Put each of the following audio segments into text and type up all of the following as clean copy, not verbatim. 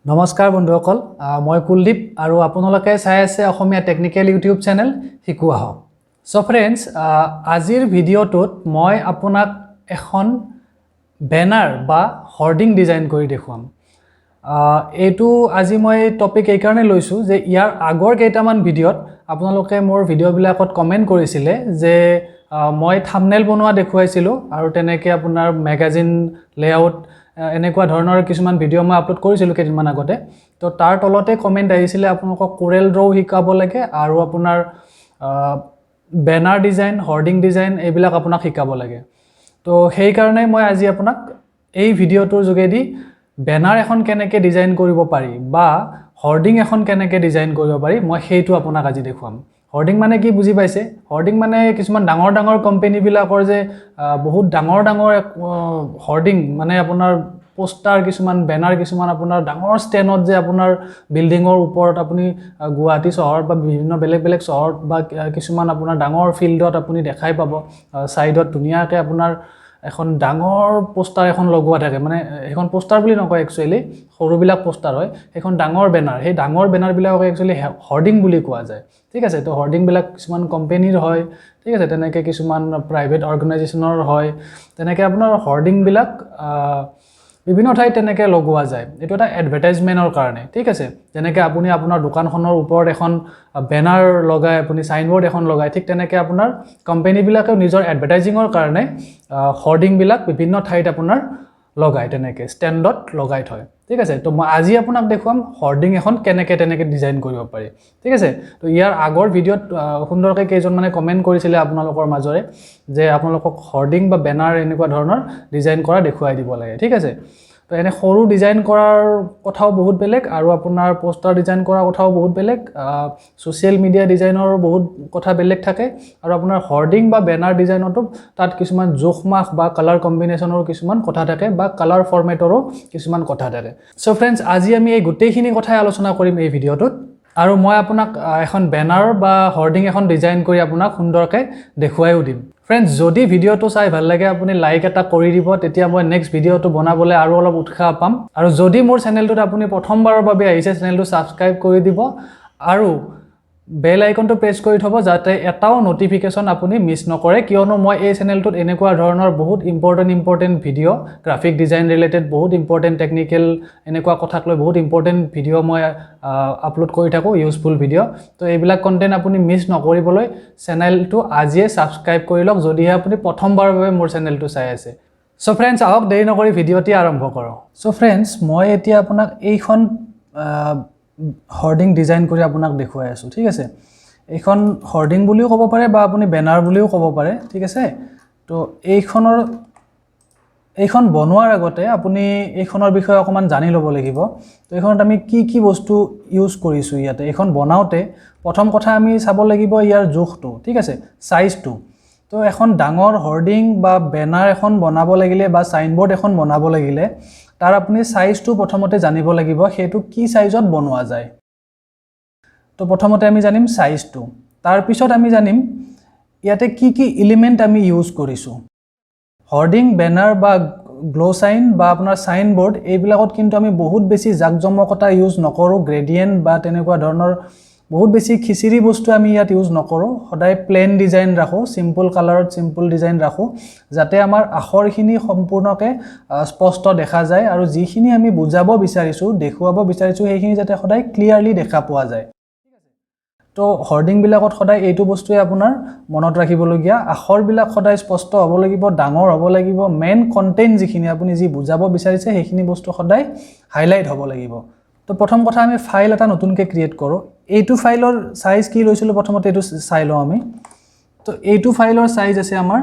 নমস্কাৰ বন্ধুসকল মই কুলদীপ আৰু আপোনালোকে চাই আছে অসমীয়া টেকনিক্যাল ইউটিউব চেনেল শিকোৱা হওক সো ফ্ৰেন্ডছ আজিৰ ভিডিঅ'টোত মই আপোনাক এখন বেনাৰ বা হৰ্ডিং ডিজাইন কৰি দেখুৱাম এইটো আজি মই টপিক এই কাৰণে লৈছো যে ইয়াৰ আগৰ কেইটামান ভিডিঅ'ত আপোনালোকে মোৰ ভিডিঅ'বিলাকত কমেন্ট কৰিছিলে যে মই থাম্বনেল বনোৱা দেখুৱাইছিলো আৰু তেনেকৈ আপোনাৰ মেগাজিন লেআউট এনেকুৱা ধৰণৰ কিছুমান ভিডিঅ' মই আপলোড কৰিছিলো কেইদিনমান আগতে তো তাৰ তলতে কমেন্ট আহিছিলে আপোনালোকক কোৰেল ড্ৰ শিকাব লাগে আৰু আপোনাৰ বেনাৰ ডিজাইন হৰ্ডিং ডিজাইন এইবিলাক আপোনাক শিকাব লাগে তো সেই কাৰণে মই আজি আপোনাক এই ভিডিঅ'টোৰ যোগেদি বেনাৰ এখন কেনেকৈ ডিজাইন কৰিব পাৰি বা হৰ্ডিং এখন কেনেকৈ ডিজাইন কৰিব পাৰি মই সেইটো আপোনাক আজি দেখুৱাম হৰ্ডিং মানে কি বুজি পাইছে হৰ্ডিং মানে কিছুমান ডাঙৰ ডাঙৰ কোম্পানী বিলাকৰ যে বহুত ডাঙৰ ডাঙৰ হৰ্ডিং মানে আপোনাৰ পোষ্টাৰ কিছুমান বেনাৰ কিছুমান আপোনাৰ ডাঙৰ ষ্টেনত যে আপোনাৰ বিল্ডিঙৰ ওপৰত আপুনি গুৱাহাটী চহৰত বা বিভিন্ন বেলেগ বেলেগ চহৰত বা কিছুমান আপোনাৰ ডাঙৰ ফিল্ডত আপুনি দেখাই পাব সাইডত ধুনীয়াকৈ আপোনাৰ এখন ডাঙৰ পোষ্টাৰ এখন লগোৱা থাকে মানে এখন পোষ্টাৰ বুলি নকয় একচুয়ালি সৰুবিলাক পোষ্টাৰ হয় এখন ডাঙৰ বেনাৰ সেই ডাঙৰ বেনাৰ বিলাকক একচুয়ালি হৰ্ডিং বুলি কোৱা যায় ঠিক আছে তো হৰ্ডিং বিলাক কিছুমান কোম্পানীৰ হয় ঠিক আছে তেনেকৈ কিছুমান প্ৰাইভেট অৰ্গানাইজেচনৰ হয় তেনেকৈ আপোনাৰ হৰ্ডিং বিলাক বিভিন্ন ঠাইত তেনেকৈ লগোৱা যায় এটো এটা এডভাৰটাইজমেন্টৰ কাৰণে ঠিক আছে যেনেকৈ আপুনি আপোনাৰ দোকানখনৰ ওপৰত এখন বেনাৰ লগাই আপুনি সাইনবোৰ্ড এখন লগাই ঠিক তেনেকৈ আপোনাৰ কোম্পানী বিলাকেও নিজৰ এডভাৰটাইজিংৰ কাৰণে হৰ্ডিং বিলাক বিভিন্ন ঠাইত আপোনাৰ লগাই তেনেকৈ ষ্টেণ্ডত লগাই থয় ঠিক আছে তো মই আজি আপোনাক দেখুৱাম হৰ্ডিং এখন কেনেকৈ ডিজাইন কৰিব পাৰি ঠিক আছে তো ইয়াৰ আগৰ ভিডিঅ'ত সুন্দৰকৈ কেইজন মানে কমেন্ট কৰিছিলে আপোনালোকৰ মাজৰে যে আপোনালোকক হৰ্ডিং বা বেনাৰ এনেকুৱা ধৰণৰ ডিজাইন কৰা দেখুৱাই দিব লাগে ঠিক আছে তো এনে সৰু ডিজাইন কৰাৰ কথাও বহুত বেলেগ আৰু আপোনাৰ পোষ্টাৰ ডিজাইন কৰাৰ কথাও বহুত বেলেগ সোশ্যাল মিডিয়া ডিজাইনৰ বহুত কথা বেলেগ থাকে আৰু আপোনাৰ হৰ্ডিং বা বেনাৰ ডিজাইনতো তাত কিছুমান জোখমাখ বা কালাৰ কম্বিনেশনৰ কিছুমান কথা থাকে বা কালাৰ ফৰমেটৰো কিছুমান কথা থাকে সো ফ্ৰেন্ডছ আজি আমি এই গোটেইখিনি কথাই আলোচনা কৰিম এই ভিডিঅ'টোত আৰু মই আপোনাক এখন বেনাৰ বা হৰ্ডিং এখন ডিজাইন কৰি আপোনাক সুন্দৰকৈ দেখুৱাইও দিম ফ্ৰেন্ডছ যদি ভিডিঅ'টো চাই ভাল লাগে আপুনি লাইক এটা কৰি দিব তেতিয়া মই নেক্সট ভিডিঅ'টো বনাবলৈ আৰু অলপ উৎসাহ পাম আৰু যদি মোৰ চেনেলটোত আপুনি প্ৰথমবাৰৰ বাবে আহিছে চেনেলটো সাবস্ক্ৰাইব কৰি দিব আৰু বেল আইকনটো প্ৰেছ কৰি থব যাতে এটাও নটিফিকেশন আপুনি মিছ নকৰে কিয়নো মই এই চেনেলটোত এনেকুৱা ধৰণৰ বহুত important video' graphic design related বহুত ইম্পৰ্টেন্ট টেকনিক্যাল এনেকুৱা কথাক লৈ বহুত ইম্পৰ্টেন্ট ভিডিঅ' মই আপলোড কৰি থাকো ইউজফুল ভিডিঅ' তো এইবিলাক কন্টেন্ট আপুনি মিছ নকৰিবলৈ চেনেলটো আজিয়ে সাবস্ক্ৰাইব কৰি লওক যদিহে আপুনি প্ৰথমবাৰৰ বাবে মোৰ চেনেলটো চাই আছে সো ফ্ৰেন্ডছ আহক দেৰি নকৰি ভিডিঅ'টি আৰম্ভ কৰোঁ সো ফ্ৰেন্ডছ মই এতিয়া আপোনাক এইখন হৰ্ডিং ডিজাইন কৰি আপোনাক দেখুৱাই আছো ঠিক আছে এইখন হৰ্ডিং বুলিও ক'ব পাৰে বা আপুনি বেনাৰ বুলিও ক'ব পাৰে ঠিক আছে তো এইখন বনোৱাৰ আগতে আপুনি এইখনৰ বিষয়ে অকমান জানি ল'ব লাগিব তো এইখনত আমি কি বস্তু ইউজ কৰিছো ইয়াতে এইখন বনাওতে প্ৰথম কথা আমি চাব লাগিব ইয়াৰ জোখটো ঠিক আছে সাইজটো তো এখন ডাঙৰ হৰ্ডিং বা বেনাৰ এখন বনাব লাগিলে বা সাইনবোৰ্ড এখন বনাব লাগিলে তাৰ আপুনি সাইজটো প্ৰথমতে জানিব লাগিব হেতু কি সাইজত বনোৱা যায় তো প্ৰথমতে আমি জানিম সাইজটো তাৰ পিছত আমি জানিম ইয়াতে কি এলিমেন্ট আমি ইউজ কৰিছো হৰ্ডিং বেনাৰ বা গ্লো সাইন বা আপোনাৰ সাইনবোৰ্ড এইবিলাকত কিন্তু আমি বহুত বেছি জাকজমকতা ইউজ নকৰো গ্ৰেডিয়েন্ট বা তেনেকুৱা ধৰণৰ বহুত বেছি খিচিৰি বস্তু আমি ইয়াত ইউজ নকৰো সদায় প্লেন ডিজাইন ৰাখো সিম্পল কালাৰত সিম্পল ডিজাইন ৰাখো যাতে আমাৰ আখৰখিনি সম্পূৰ্ণকে স্পষ্ট দেখা যায় আৰু যিখিনি আমি বুজাব বিচাৰিছো দেখুৱাব বিচাৰিছো সেইখিনি যাতে সদায় ক্লিয়াৰলি দেখা পোৱা যায় তো হৰ্ডিং বিলাকত সদায় এইটো বস্তুৱে আপোনাৰ মনত ৰাখিবলগীয়া আখৰবিলাক সদায় স্পষ্ট হ'ব লাগিব ডাঙৰ হ'ব লাগিব মেইন কন্টেন্ট যিখিনি আপুনি যি বুজাব বিচাৰিছে সেইখিনি বস্তু সদায় হাইলাইট হ'ব লাগিব তো প্ৰথম কথা আমি ফাইল এটা নতুনকৈ ক্ৰিয়েট কৰো এইটো ফাইলৰ সাইজ কি লৈছিলো প্ৰথমতে এইটো চাই লও আমি তো এইটো ফাইলৰ সাইজ আছে আমাৰ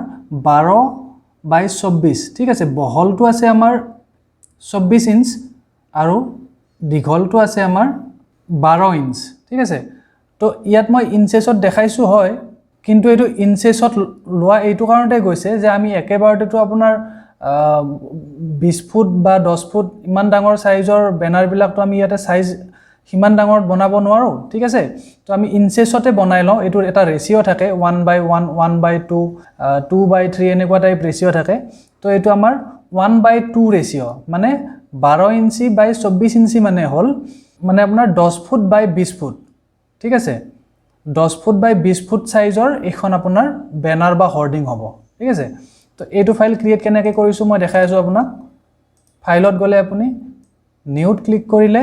12/24 ঠিক আছে বহলটো আছে আমাৰ 24 ইঞ্চ আৰু দীঘলটো আছে আমাৰ 12 ইঞ্চ ঠিক আছে তো ইয়াত মই ইঞ্চেছত দেখাইছো হয় কিন্তু এটো ইঞ্চেছত লোৱা এইটো কাৰণতে গৈছে যে আমি একেবাৰতেটো আপোনাৰ 20 ফুট বা 10 ফুট ইমান ডাঙৰ সাইজৰ বেনাৰ বিলাকটো আমি ইয়াতে সাইজ হিমান ডাঙৰ বনাব নোৱাৰো ঠিক আছে তো আমি ইঞ্চেছতে বনাই লওঁ এটো এটা ৰেশিও থাকে 1/1 1/2 2/3 এনেকুৱা টাইপ ৰেশিও থাকে তো এটো আমাৰ 1/2 ৰেশিও মানে 12 ইঞ্চি বাই 24 ইঞ্চি মানে হ'ল মানে আপোনাৰ 10 ফুট বাই 20 ফুট ঠিক আছে 10 ফুট বাই 20 ফুট সাইজৰ এখন আপোনাৰ বেনাৰ বা হোৰ্ডিং হ'ব ঠিক আছে তো এইটো ফাইল ক্ৰিয়েট কেনেকৈ কৰিছো মই দেখাই আছো আপোনাক ফাইলত গলে আপুনি নিউত ক্লিক কৰিলে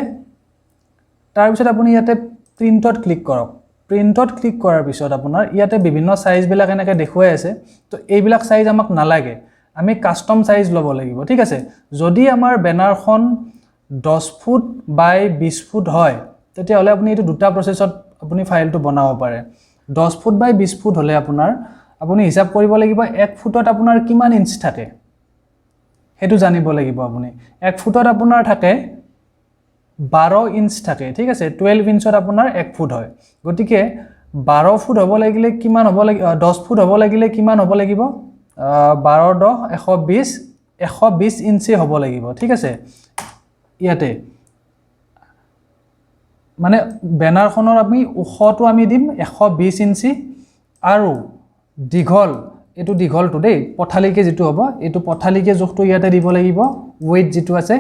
তাৰ পিছত আপুনি ইয়াতে প্ৰিন্টত ক্লিক কৰক প্ৰিন্টত ক্লিক কৰাৰ পিছত আপোনাৰ ইয়াতে বিভিন্ন সাইজ বিলাক এনেকৈ দেখুৱাই আছে তো এইবিলাক সাইজ আমাক নালাগে আমি কাস্টম সাইজ ল'ব লাগিব ঠিক আছে যদি আমাৰ বেনাৰখন 10 ফুট বাই 20 ফুট হয় তেতিয়া হলে আপুনি এটো দুটা প্ৰসেছত আপুনি ফাইলটো বনাব পাৰে 10 ফুট বাই 20 ফুট হলে আপোনাৰ আপুনি হিসাব কৰিব লাগিব 1 ফুটত আপোনাৰ কিমান ইঞ্চ থাকে হেতু জানিব লাগিব আপুনি 1 ফুটত আপোনাৰ থাকে 12 ইঞ্চ থাকে ঠিক আছে 12 ইঞ্চত আপোনাৰ 1 ফুট হয় গটিকে 12 ফুট হ'ব লাগিলে কিমান হ'ব লাগিব 10 ফুট হ'ব লাগিলে কিমান হ'ব লাগিব 12 10 120 ইঞ্চি হ'ব লাগিব ঠিক আছে ইয়াতে মানে বেনাৰখনৰ আমি উখটো আমি দিম 120 ইঞ্চি আৰু দীঘল এটো দীঘলটো দেই পথালিকে যেটো হ'ব এটো পথালিকে জোখটো ইয়াতে দিব লাগিব ওয়েট যেটো আছে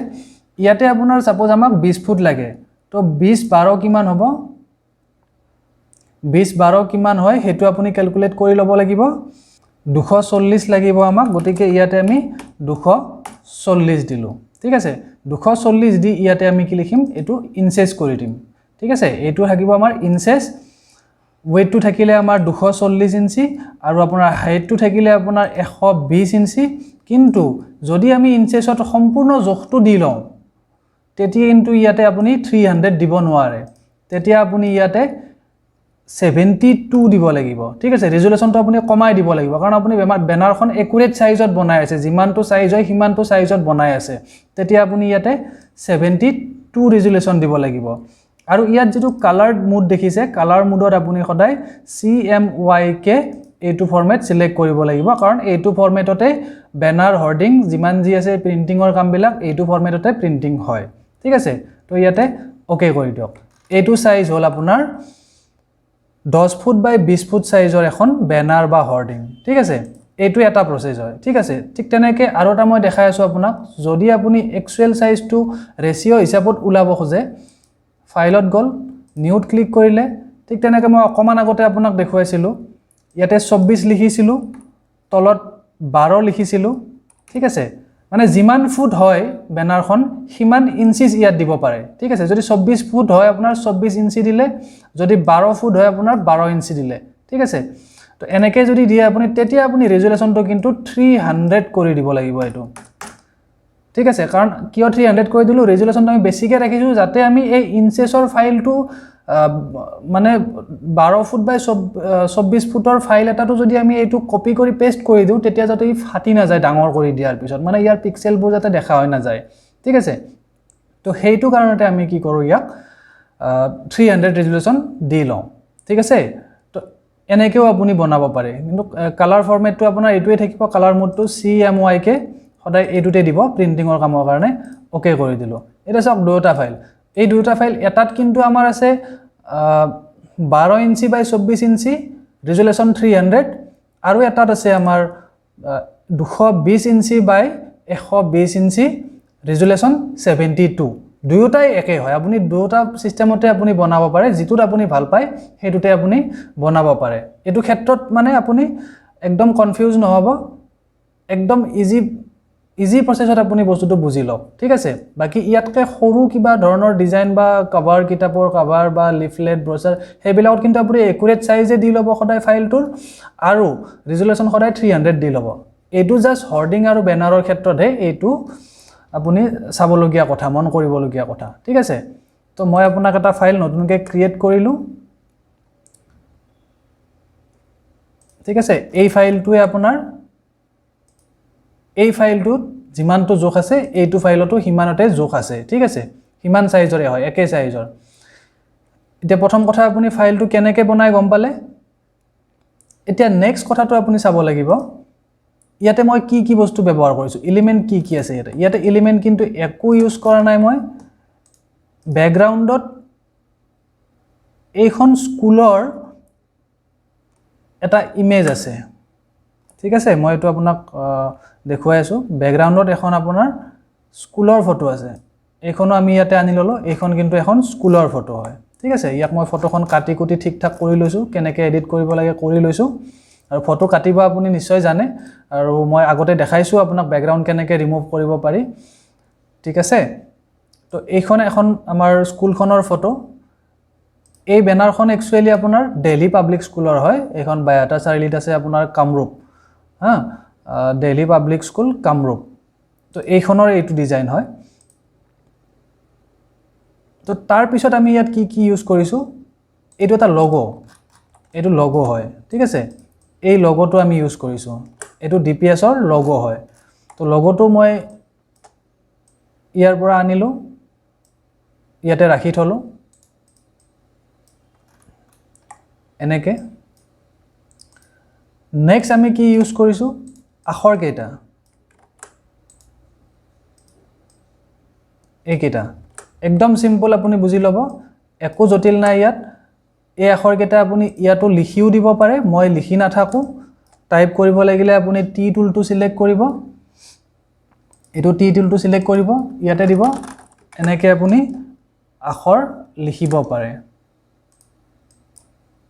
ইয়াতে আপোনাৰ সাপোজ আমাক 20 ফুট লাগে তো 20 12 কিমান হ'ব 20 12 কিমান হয় হেতু আপুনি ক্যালকুলেট কৰি ল'ব লাগিব 240 লাগিব আমাক গটিকে ইয়াতে আমি 240 দিলো ঠিক আছে 240 দি ইয়াতে আমি কি লিখিম এটো ইনচেস কৰি দিম ঠিক আছে এটো থাকিব আমাৰ ইনচেস weight to থাকিলে আমাৰ 240 ইঞ্চি আৰু আপোনাৰ হাইট to থাকিলে আপোনাৰ 120 ইঞ্চি কিন্তু যদি আমি ইনচেসত সম্পূৰ্ণ জোখটো দি লওঁ তেতিয়া কিন্তু ইয়াতে আপুনি 300 দিব নোৱাৰে তেতিয়া আপুনি ইয়াতে 72 দিব লাগিব ঠিক আছে ৰেজুলেশনটো আপুনি কমাই দিব লাগিব কাৰণ আপুনি বেনাৰখন একুৰেট সাইজত বনাই আছে যিমানটো সাইজ হয় হিমানটো সাইজত বনাই আছে তেতিয়া আপুনি ইয়াতে 72 ৰেজুলেশন দিব লাগিব আৰু ইয়াত যেটো কালাৰ মোড দেখিছে কালাৰ মোডত আপুনি সদায় CMYK এইটো ফৰমেট সিলেক্ট কৰিব লাগিব কাৰণ এইটো ফৰমেটতে বেনাৰ হোৰ্ডিং যিমান যি আছে প্ৰিন্টিংৰ কামবিলাক এইটো ফৰমেটতে প্ৰিন্টিং হয় ঠিক আছে তো ইয়াতে ওকে কৰি দিয়ক এইটো সাইজ হল আপোনাৰ 10 ফুট বাই 20 ফুট সাইজৰ এখন বেনাৰ বা হোৰ্ডিং ঠিক আছে এইটো এটা প্ৰসেস হয় ঠিক আছে ঠিক তেনেকৈ আৰু এটা মই দেখাই আছো আপোনাক যদি আপুনি এক্সুৱেল সাইজটো ৰেশিও হিচাপত উলাব খোজে ফাইলত গল নিউত ক্লিক কৰিলে ঠিক তেনেকৈ মই অকমান আগতে আপোনাক দেখুৱাইছিলো ইয়াতে 24 লিখিছিলো তলত 12 লিখিছিলো ঠিক আছে মানে যিমান ফুট হয় বেনাৰখন হিমান ইঞ্চিজ ইয়াত দিব পাৰে ঠিক আছে যদি 24 ফুট হয় আপোনাৰ 24 ইঞ্চি দিলে যদি 12 ফুট হয় আপোনাৰ 12 ইঞ্চি দিলে ঠিক আছে তো এনেকৈ যদি দিয়ে আপুনি তেতিয়া আপুনি ৰেজুলেশনটো কিন্তু 300 কৰি দিব লাগিব এটো ঠিক আছে কাৰণ কিয় 300 কৰি দিলো ৰেজুলেশনটো আমি বেছিকে ৰাখিছো যাতে আমি এই ইনচেসৰ ফাইলটো মানে 12 ফুট বাই 24 ফুটৰ ফাইল এটাটো যদি আমি এইটো কপি কৰি পেস্ট কৰি দিও তেতিয়া যাতে ই ফাটি না যায় ডাঙৰ কৰি দিয়াৰ পিছত মানে ইয়াৰ পিক্সেলবোৰ যাতে দেখা হয় না যায় ঠিক আছে তো হেইটো কাৰণতে আমি কি কৰো ইয়াক 300 ৰেজুলেশন দি লওঁ ঠিক আছে তো এনেকেও আপুনি বনাব পাৰে কিন্তু কালাৰ ফৰমেটটো আপোনাৰ এইটোৱে থাকিব কালাৰ মোডটো CMYK সদায় এইটোতে দিব প্ৰিন্টিংৰ কামৰ কাৰণে ওকে কৰি দিলো এটা সব দুটা ফাইল এই দুটা ফাইল এটাত কিন্তু আমাৰ আছে 12 ইঞ্চি বাই 24 ইঞ্চি ৰেজুলেশন 300 আৰু এটাত আছে আমাৰ 220 ইঞ্চি বাই 120 ইঞ্চি ৰেজুলেশন 72 দুয়োটাই একে হয় আপুনি দুটা সিস্টেমতে আপুনি বনাব পাৰে যেটোত আপুনি ভাল পায় হেতুতে আপুনি বনাব পাৰে এটো ক্ষেত্ৰত মানে আপুনি একদম কনফিউজ নহব একদম ইজি প্ৰসেছত আপুনি বস্তুটো বুজি লওক ঠিক আছে বাকি ইয়াতকে সৰু কিবা ধৰণৰ ডিজাইন বা কভাৰ কিতাপৰ কভাৰ বা লিফলেট ব্ৰচাৰ হেবিলাকত কিন্তু আপুনি একুৰেট সাইজে দি লব সদায় ফাইলটোৰ আৰু ৰেজুলেশন সদায় 300 দি লব এটো জাস্ট হোৰ্ডিং আৰু বেনাৰৰ ক্ষেত্ৰতে এটো আপুনি চাবলগীয়া কথা মন কৰিবলগীয়া কথা ঠিক আছে তো মই আপোনাক এটা ফাইল নতুনকৈ ক্ৰিয়েট কৰিলো ঠিক আছে এই ফাইলটোৱে আপোনাৰ এই ফাইলটোত যিমানটো জোখ আছে এইটো ফাইলটো হিমানতে জোখ আছে ঠিক আছে হিমান সাইজৰে হয় একে সাইজৰ এতিয়া প্ৰথম কথা আপুনি ফাইলটো কেনেকৈ বনাই গম পালে এতিয়া নেক্সট কথাটো আপুনি চাব লাগিব ইয়াতে মই কি বস্তু ব্যৱহাৰ কৰিছো এলিমেন্ট কি আছে ইয়াতে এলিমেন্ট কিন্তু একো ইউজ কৰা নাই মই ব্যাকগ্ৰাউণ্ডত এইখন স্কুলৰ এটা ইমেজ আছে ঠিক আছে মই এটো আপোনাক দেখুৱাই আছো ব্যাকগ্ৰাউণ্ডত এখন আপোনাৰ স্কুলৰ ফটো আছে এইখনো আমি ইয়াতে আনি ললো এইখন কিন্তু এখন স্কুলৰ ফটো হয় ঠিক আছে ইয়াক মই ফটোখন কাটি কুটি ঠিক ঠাক কৰি লৈছো কেনেকৈ এডিট কৰিব লাগে কৰি লৈছো আৰু ফটো কাটিব আপুনি নিশ্চয় জানে আৰু মই আগতে দেখাইছো আপোনাক ব্যাকগ্ৰাউণ্ড কেনেকৈ ৰিমুভ কৰিব পাৰি ঠিক আছে তো এইখন এখন আমাৰ স্কুলখনৰ ফটো এই বেনাৰখন একচুয়ালি আপোনাৰ দিল্লী পাব্লিক স্কুলৰ হয় এখন বায়াটা চাৰিলিত আছে আপোনাৰ কামৰূপ হা দিল্লী পাব্লিক স্কুল কামৰূপ তো এইখনৰ এইটো ডিজাইন হয় তো তাৰ পিছত আমি ইয়াত কি কি ইউজ কৰিছো এইটো এটা লোগো হয় ঠিক আছে এই লোগোটো আমি ইউজ কৰিছো এইটো ডিপিএছ ৰ লোগো হয় তো লোগোটো মই ইয়াৰ পৰা আনিলো ইয়াতে ৰাখি থলো এনেকে নেক্সট আমি কি ইউজ কৰিছো আখৰ কেইটা এইকেইটা একদম সিম্পল আপুনি বুজি লব একো জটিল নাই ইয়াত এই আখৰ কেইটা আপুনি ইয়াতো লিখিও দিব পাৰে মই লিখি নাথাকো টাইপ কৰিব লাগিলে আপুনি টি টুলটো সিলেক্ট কৰিব এটো টি টুলটো সিলেক্ট কৰিব ইয়াতে দিব এনেকে আপুনি আখৰ লিখিব পাৰে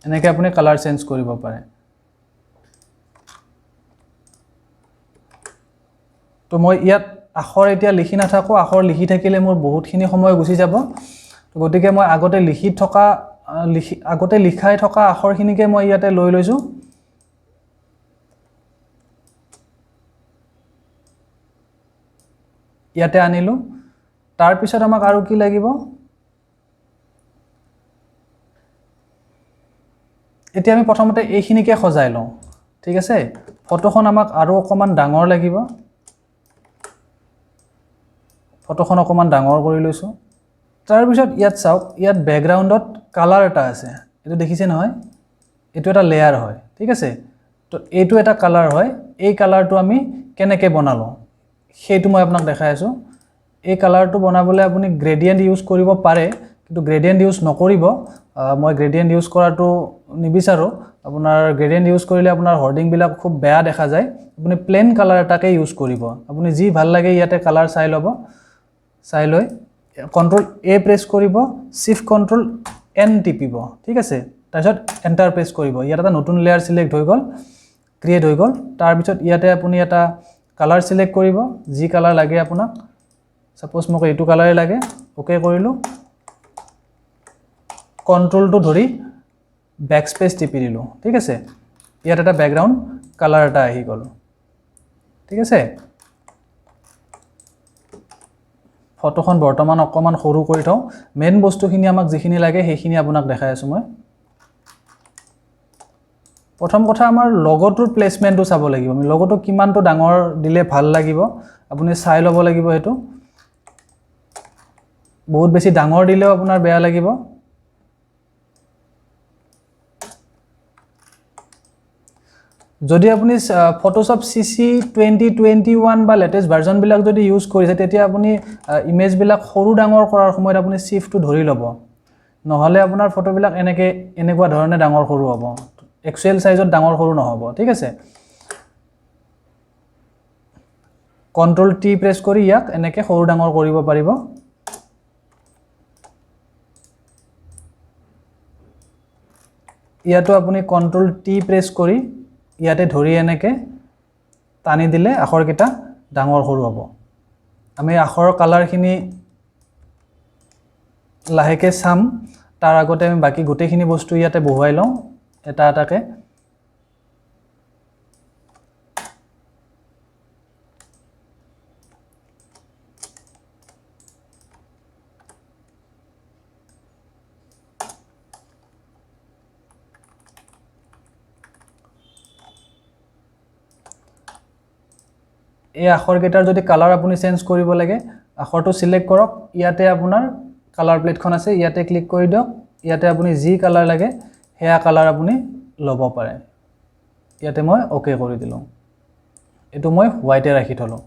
এনেকে আপুনি কালাৰ চেঞ্জ কৰিব পাৰে তো মই ইয়াত আখৰ এতিয়া লিখি নাথাকো আখৰ লিখি থাকিলে মোৰ বহুতখিনি সময় গুছি যাব তো গতিকে মই আগতে লিখাই থকা আখৰখিনিকে মই ইয়াতে লৈ লৈছো ইয়াতে আনিলো তাৰ পিছত আমাক আৰু কি লাগিব এতিয়া আমি প্ৰথমতে এইখিনিকে সজাই লওঁ ঠিক আছে ফটোখন আমাক আৰু অকমান ডাঙৰ লাগিব ফটোখন অকমান ডাঙৰ কৰি লৈছো তাৰ পিছত ইয়াত চাওক ইয়াত ব্যাকগ্ৰাউণ্ডত কালাৰ এটা আছে এটো দেখিছে নহয় এটো এটা লেয়াৰ হয় ঠিক আছে তো এইটো এটা কালাৰ হয় এই কালাৰটো আমি কেনেকৈ বনালো সেইটো মই আপোনাক দেখাই আছো এই কালাৰটো বনাবলৈ আপুনি গ্ৰেডিয়েন্ট ইউজ কৰিব পাৰে কিন্তু গ্ৰেডিয়েন্ট ইউজ নকৰিব মই গ্ৰেডিয়েন্ট ইউজ কৰাটো নিবিচাৰো আপোনাৰ গ্ৰেডিয়েন্ট ইউজ কৰিলে আপোনাৰ হোৰ্ডিং বিলাক খুব বেয়া দেখা যায় আপুনি প্লেন কালাৰ এটাকে ইউজ কৰিব আপুনি যি ভাল লাগে ইয়াতে কালাৰ চাই ল'ব চাই লৈ কন্ট্ৰোল এ প্ৰেছ কৰিব শিফট কন্ট্ৰোল এন টিপিব ঠিক আছে তাৰপিছত এন্টাৰ প্ৰেছ কৰিব ইয়াত এটা নতুন লেয়াৰ সিলেক্ট হৈ গল ক্ৰিয়েট হৈ গল তাৰ পিছত ইয়াতে আপুনি এটা কালাৰ সিলেক্ট কৰিব যি কালাৰ লাগে আপোনাক সাপোজ মোক এইটো কালাৰে লাগে ওকে কৰিলো কন্ট্ৰোলটো ধৰি ব্যাকস্পেস টিপি দিলো ঠিক আছে ইয়াত এটা ব্যাকগ্ৰাউণ্ড কালাৰ এটা আহি গল ঠিক আছে ফটোখন বৰ্তমান অকমান সৰু কৰি থওঁ মেইন বস্তুখিনি আমাক যিখিনি লাগে সেইখিনি আপোনাক দেখাই আছো মই প্ৰথম কথা আমাৰ লোগোটোৰ প্লেসমেন্টটো চাব লাগিব আমি লোগোটো কিমানটো ডাঙৰ দিলে ভাল লাগিব আপুনি চাই ল'ব লাগিব হেতু বহুত বেছি ডাঙৰ দিলেও আপোনাৰ বেয়া লাগিব যদি আপুনি ফটোশপ সিসি 2021 বা লেটেস্ট ভাৰ্জন বিলাক যদি ইউজ কৰিছে তেতিয়া আপুনি ইমেজ বিলাক সৰু ডাঙৰ কৰাৰ সময়ত আপুনি শিফটটো ধৰি ল'ব নহলে আপোনাৰ ফটো বিলাক এনেকুৱা ধৰণে ডাঙৰ সৰু হ'ব এক্সেল সাইজত ডাঙৰ সৰু নহব ঠিক আছে কন্ট্ৰোল টি প্ৰেছ কৰি ইয়াক এনেকে সৰু ডাঙৰ কৰিব পাৰিব ইয়াতো আপুনি কন্ট্ৰোল টি প্ৰেছ কৰি ইয়াতে ধৰি এনেকে টানি দিলে আখৰ কেটা ডাঙৰ সৰু হ'ব আমি আখৰৰ কালাৰখিনি লাহেকে চাম তাৰ আগতে আমি বাকি গোটেইখিনি বস্তু ইয়াতে বহুৱাই লওঁ এটা এটাকে এই আখৰ কেটাৰ যদি কালাৰ আপুনি চেঞ্জ কৰিব লাগে আখৰটো সিলেক্ট কৰক ইয়াতে আপোনাৰ কালাৰ প্লেটখন আছে ইয়াতে ক্লিক কৰি দিয়ক ইয়াতে আপুনি যি কালাৰ লাগে হেয়া কালাৰ আপুনি ল'ব পাৰে ইয়াতে মই ওকে কৰি দিলো এটো মই হোৱাইটে ৰাখি থলো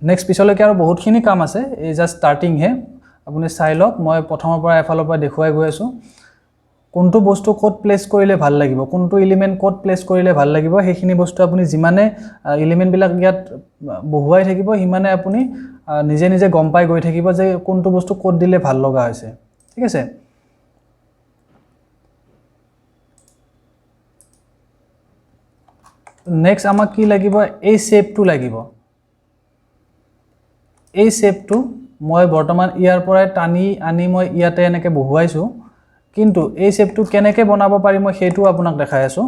নেক্সট পিছলৈকে আৰু বহুতখিনি কাম আছে এই জাস্ট ষ্টাৰ্টিং হে আপুনি চাই লওক মই প্ৰথমৰ পৰা এফালৰ পৰা দেখুৱাই গৈ আছো কোনটো বস্তু ক'ত প্লেস কৰিলে ভাল লাগিব কোনটো এলিমেন্ট ক'ত প্লেস কৰিলে ভাল লাগিব সেইখিনি বস্তু আপুনি যিমানে এলিমেন্ট বিলাক ইয়াত বহুৱাই থাকিব হিমানে আপুনি নিজে নিজে গম পাই গৈ থাকিব যে কোনটো বস্তু ক'ত দিলে ভাল লগা হৈছে ঠিক আছে নেক্সট আমাক কি লাগিব এই শেপটো লাগিব এই শেপটো মই বৰ্তমান ইয়াৰ পৰাই টানি আনি মই ইয়াতে এনেকে বহুৱাইছো কিন্তু এই শেপটো কেনেকে বনাব পাৰি মই হেতু আপোনাক দেখাই আছো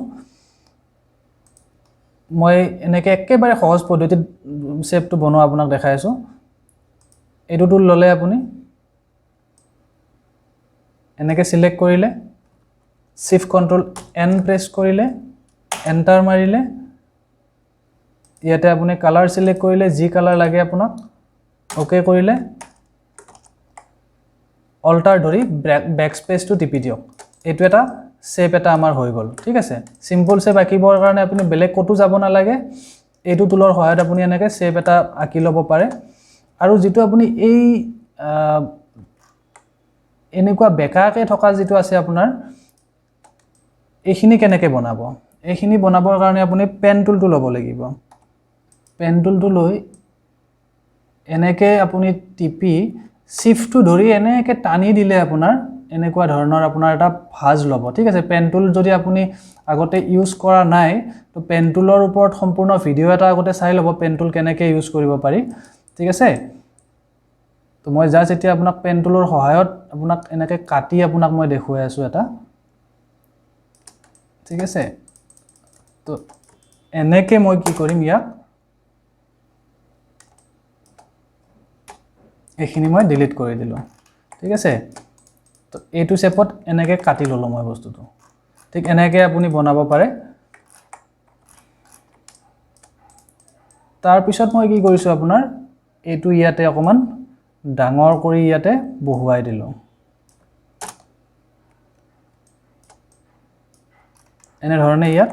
মই এনেকে একেবাৰে সহজ পদ্ধতিত শেপটো বনোৱা আপোনাক দেখাই আছো এটো টুল ললে আপুনি এনেকে সিলেক্ট কৰিলে শিফট কন্ট্ৰোল এন প্ৰেছ কৰিলে এন্টাৰ মাৰিলে ইয়াতে আপুনি কালাৰ সিলেক্ট কৰিলে যি কালাৰ লাগে আপোনাক ওকে কৰিলে অল্টাৰ ধৰি ব্যাক স্পেসটো টিপি দিয়ক এটো এটা শেপ এটা আমাৰ হৈ গল ঠিক আছে সিম্পল শেপ আঁকিবৰ কাৰণে আপুনি বেলেগ কতো যাব না লাগে এটো টুলৰ সহায়ত আপুনি এনেকে শেপ এটা আঁকি লব পাৰে আৰু যেটো আপুনি এই এনেকুৱা বেকাকে থকা যেটো আছে আপোনাৰ এইখিনি কেনেকে বনাব এইখিনি বনাবৰ কাৰণে আপুনি পেন টুলটো লব লাগিব পেন টুলটো লৈ এনেকে আপুনি টিপি শিফটটো ধৰি এনেকে টানি দিলে আপোনাৰ এনেকুৱা ধৰণৰ আপোনাৰ এটা ভাজ লব ঠিক আছে পেন টুল যদি আপুনি আগতে ইউজ কৰা নাই তো পেন টুলৰ ওপৰত সম্পূৰ্ণ ভিডিও এটা আগতে চাই লব পেন টুল কেনেকে ইউজ কৰিব পাৰি ঠিক আছে তো মই জাস্ট এতিয়া আপোনাক পেন টুলৰ সহায়ত আপোনাক এনেকে কাটি আপোনাক মই দেখুৱাই আছো এটা ঠিক আছে তো এনেকে মই কি কৰিম ইয়াক এইখিনি মই ডিলিট কৰি দিলো ঠিক আছে তো এইটো শেপত এনেকে কাটি ললো মই বস্তুটো ঠিক এনেকে আপুনি বনাব পাৰে তাৰ পিছত মই কি কৰিছো আপোনাৰ এইটো ইয়াতে অকমান ডাঙৰ কৰি ইয়াতে বহুৱাই দিলো এনে ধৰণে ইয়াত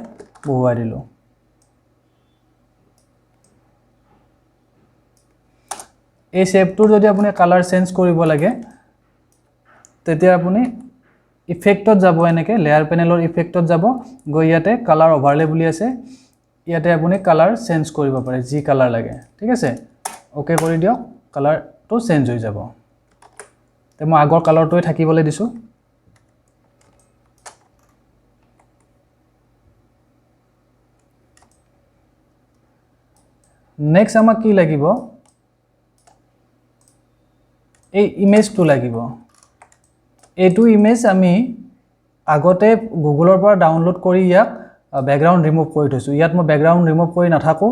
বহুৱাই দিলো এই শেপটোৰ যদি আপুনি কালাৰ চেঞ্জ কৰিব লাগে তেতিয়া আপুনি ইফেক্টত যাব এনেকে লেয়াৰ পেনেলৰ ইফেক্টত যাব গৈ ইয়াতে কালাৰ ওভাৰলে বুলি আছে ইয়াতে আপুনি কালাৰ চেঞ্জ কৰিব পাৰে যি কালাৰ লাগে ঠিক আছে ওকে কৰি দিয়ক কালাৰটো চেঞ্জ হৈ যাব তে মই আগৰ কালাৰটোই থাকিবলৈ দিছো নেক্সট আমাক কি লাগিব এই ইমেজটো লাগিব এইটো ইমেজ আমি আগতে গুগলৰ পৰা ডাউনলোড কৰি ইয়াক ব্যাকগ্ৰাউন্ড ৰিমুভ কৰি থৈছো ইয়াত মই ব্যাকগ্ৰাউন্ড ৰিমুভ কৰি নাথাকো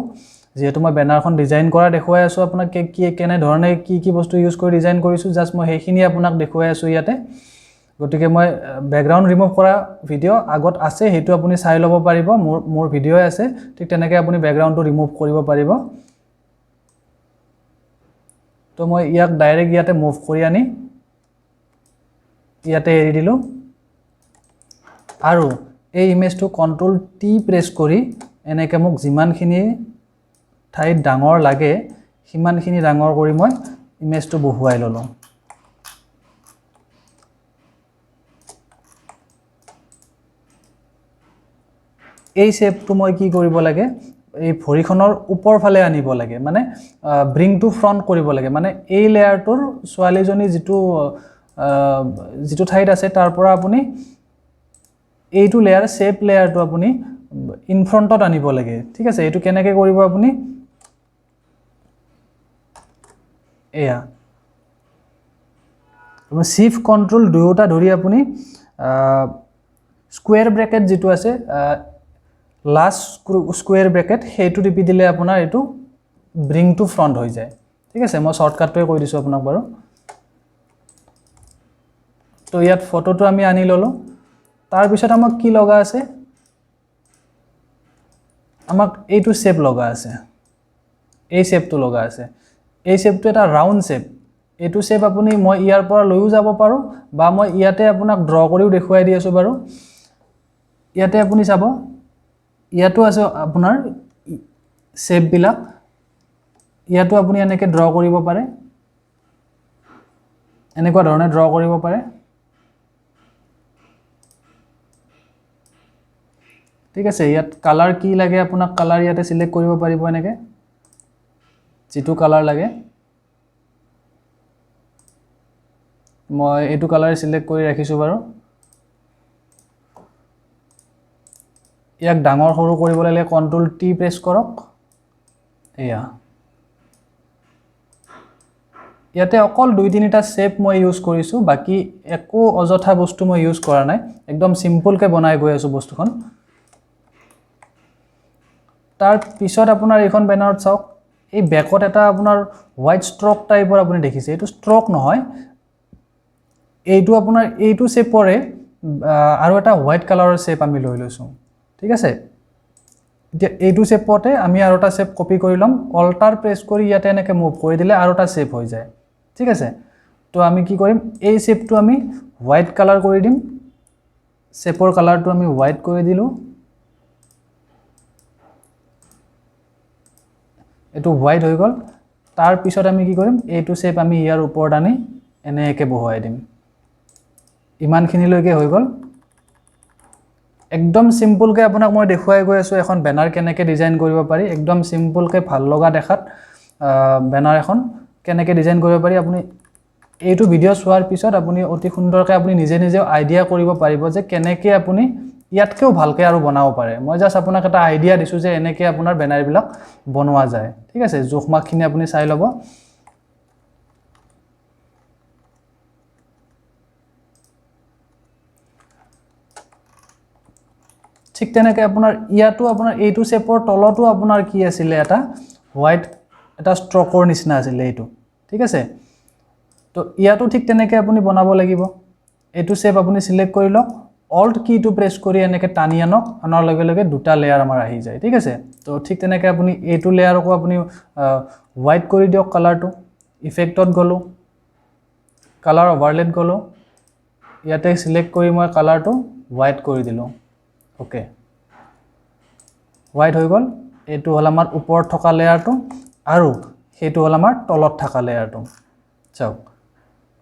যেহেতু মই বেনাৰখন ডিজাইন কৰা দেখুৱাই আছো আপোনাক কি কেনে ধৰণে কি বস্তু ইউজ কৰি ডিজাইন কৰিছো জাস্ট মই হেখিনি আপোনাক দেখুৱাই আছো ইয়াতে গতিকে মই ব্যাকগ্ৰাউন্ড ৰিমুভ কৰা ভিডিও আগত আছে হেতু আপুনি চাই লব পাৰিব মোৰ ভিডিও আছে ঠিক তেনেকে আপুনি ব্যাকগ্ৰাউন্ডটো ৰিমুভ কৰিব পাৰিব তো মই ইয়াক ডাইৰেক্ট ইয়াতে মুভ কৰি আনি ইয়াতে এৰি দিলো আৰু এই ইমেজটো কন্ট্ৰোল টি প্ৰেছ কৰি এনেকে মোক যিমানখিনি ঠাইত ডাঙৰ লাগে সিমানখিনি ডাঙৰ কৰি মই ইমেজটো বহুৱাই ললো এই শেপটো মই কি কৰিব লাগে এই ভৰিখনৰ ওপৰ ফালে আনিব লাগে মানে ব্ৰিং টু ফ্ৰন্ট কৰিব লাগে মানে এই লেয়াৰটোৰ সোৱালিজনী যেটো ঠাইত আছে তাৰ পৰা আপুনি এইটো লেয়াৰ শেপ লেয়াৰটো আপুনি ইন ফ্ৰন্টত আনিব লাগে ঠিক আছে এটো কেনেকে কৰিব আপুনি এয়া শিফট কন্ট্ৰোল দুয়োটা ধৰি আপুনি স্কয়াৰ ব্ৰেকেট যেটো আছে লাষ্ট স্কয়াৰ ব্ৰেকেট হেতু টিপি দিলে আপোনাৰ এটো ব্ৰিং টু ফ্ৰন্ট হৈ যায় ঠিক আছে মই শৰ্টকাটটোৱে কৈ দিছো আপোনাক বাৰু তো ইয়াত ফটোটো আমি আনি ললো তাৰ পিছত আমাক কি লগা আছে আমাক এইটো শেপ লগা আছে এই শেপটো লগা আছে এই শেপটো এটা ৰাউন্ড শেপ এইটো শেপ আপুনি মই ইয়াৰ পৰা লৈও যাব পাৰো বা মই ইয়াতে আপোনাক ড্ৰ কৰিও দেখুৱাই দি আছো বাৰু ইয়াতে আপুনি চাব ইয়াতো আছে আপোনাৰ শেপ বিলাক ইয়াতো আপুনি এনেকে ড্ৰ কৰিব পাৰে এনেকুৱা ধৰণে ড্ৰ কৰিব পাৰে ঠিক আছে ইয়াত কালাৰ কি লাগে আপোনাক কালাৰ ইয়াতে সিলেক্ট কৰিব পাৰিব এনেকে যেটো কালাৰ লাগে মই এটো কালাৰ সিলেক্ট কৰি ৰাখিছো বাৰু ইয়াক ডাঙৰ সৰু কৰিবলৈ লাগে কন্ট্ৰোল টি প্ৰেছ কৰক এয়া ইয়াতে অকল 2-3টা শেপ মই ইউজ কৰিছো বাকি একো অযথা বস্তু মই ইউজ কৰা নাই একদম সিম্পল কে বনাই গৈ আছো বস্তুখন তাৰ পিছত আপোনাৰ এখন বেনাৰত চাওক এই ব্যাকত এটা আপোনাৰ হোৱাইট ষ্ট্ৰোক টাইপৰ আপুনি দেখিছে এটো ষ্ট্ৰোক নহয় এইটো আপোনাৰ এইটো শেপৰে আৰু এটা হোৱাইট কালাৰৰ শেপ আমি লৈ লৈছো ঠিক আছে এতিয়া এইটো শেপতে আমি আৰু এটা শেপ কপি কৰি লম অল্টাৰ প্ৰেছ কৰি ইয়াতে এনেকে মুভ কৰি দিলে আৰু এটা শেপ হৈ যায় ঠিক আছে তো আমি কি কৰিম এই শেপটো আমি হোৱাইট কালাৰ কৰি দিম শেপৰ কালাৰটো আমি হোৱাইট কৰি দিলো এটো হোৱাইট হৈ গল তাৰ পিছত আমি কি কৰিম এইটো শেপ আমি ইয়াৰ ওপৰত আনি এনেকে বহাই দিম ইমানখিনি লৈকে হৈ গল একদম সিম্পল কে আপোনাক মই দেখুৱাই গৈ আছো এখন বেনাৰ কেনেকে ডিজাইন কৰিব পাৰি একদম সিম্পল কে ভাল লগা দেখাত বেনাৰ এখন কেনেকে ডিজাইন কৰিব পাৰি আপুনি এইটো ভিডিও চোৱাৰ পিছত আপুনি অতি সুন্দৰকে আপুনি নিজে নিজে আইডিয়া কৰিব পাৰিব যে কেনেকে আপুনি ইয়াতকেও ভালকে আৰু বনাব পাৰে মই জাস্ট আপোনাক এটা আইডিয়া দিছো যে এনেকে আপোনাৰ বেনাৰ বিলাক বনোৱা যায় ঠিক আছে জোখমাখখিনি আপুনি চাই লব ঠিক তেনেকে আপোনাৰ ইয়াটো আপোনাৰ এইটো শেপৰ তলটো আপোনাৰ কি আছিল এটা হোৱাইট এটা ষ্ট্ৰোকৰ নিচিনা আছিল এইটো ঠিক আছে তো ইয়াটো ঠিক তেনেকে আপুনি বনাব লাগিব এইটো শেপ আপুনি সিলেক্ট কৰি লওক অল্ট কিটো প্ৰেছ কৰি এনেকে টানি আনক আনাৰ লগে লগে দুটা লেয়াৰ আমাৰ আহি যায় ঠিক আছে তো ঠিক তেনেকে আপুনি এইটো লেয়াৰকো আপুনি হোৱাইট কৰি দিয়ক কালাৰটো ইফেক্টত গলো কালাৰ ওভাৰলেট গলো ইয়াতে সিলেক্ট কৰি মই কালাৰটো হোৱাইট কৰি দিলো ওকে হোৱাইট হৈ গল এটো হল আমাৰ ওপৰত থকা লেয়াৰটো আৰু হেতু হল আমাৰ তলত থকা লেয়াৰটো চাও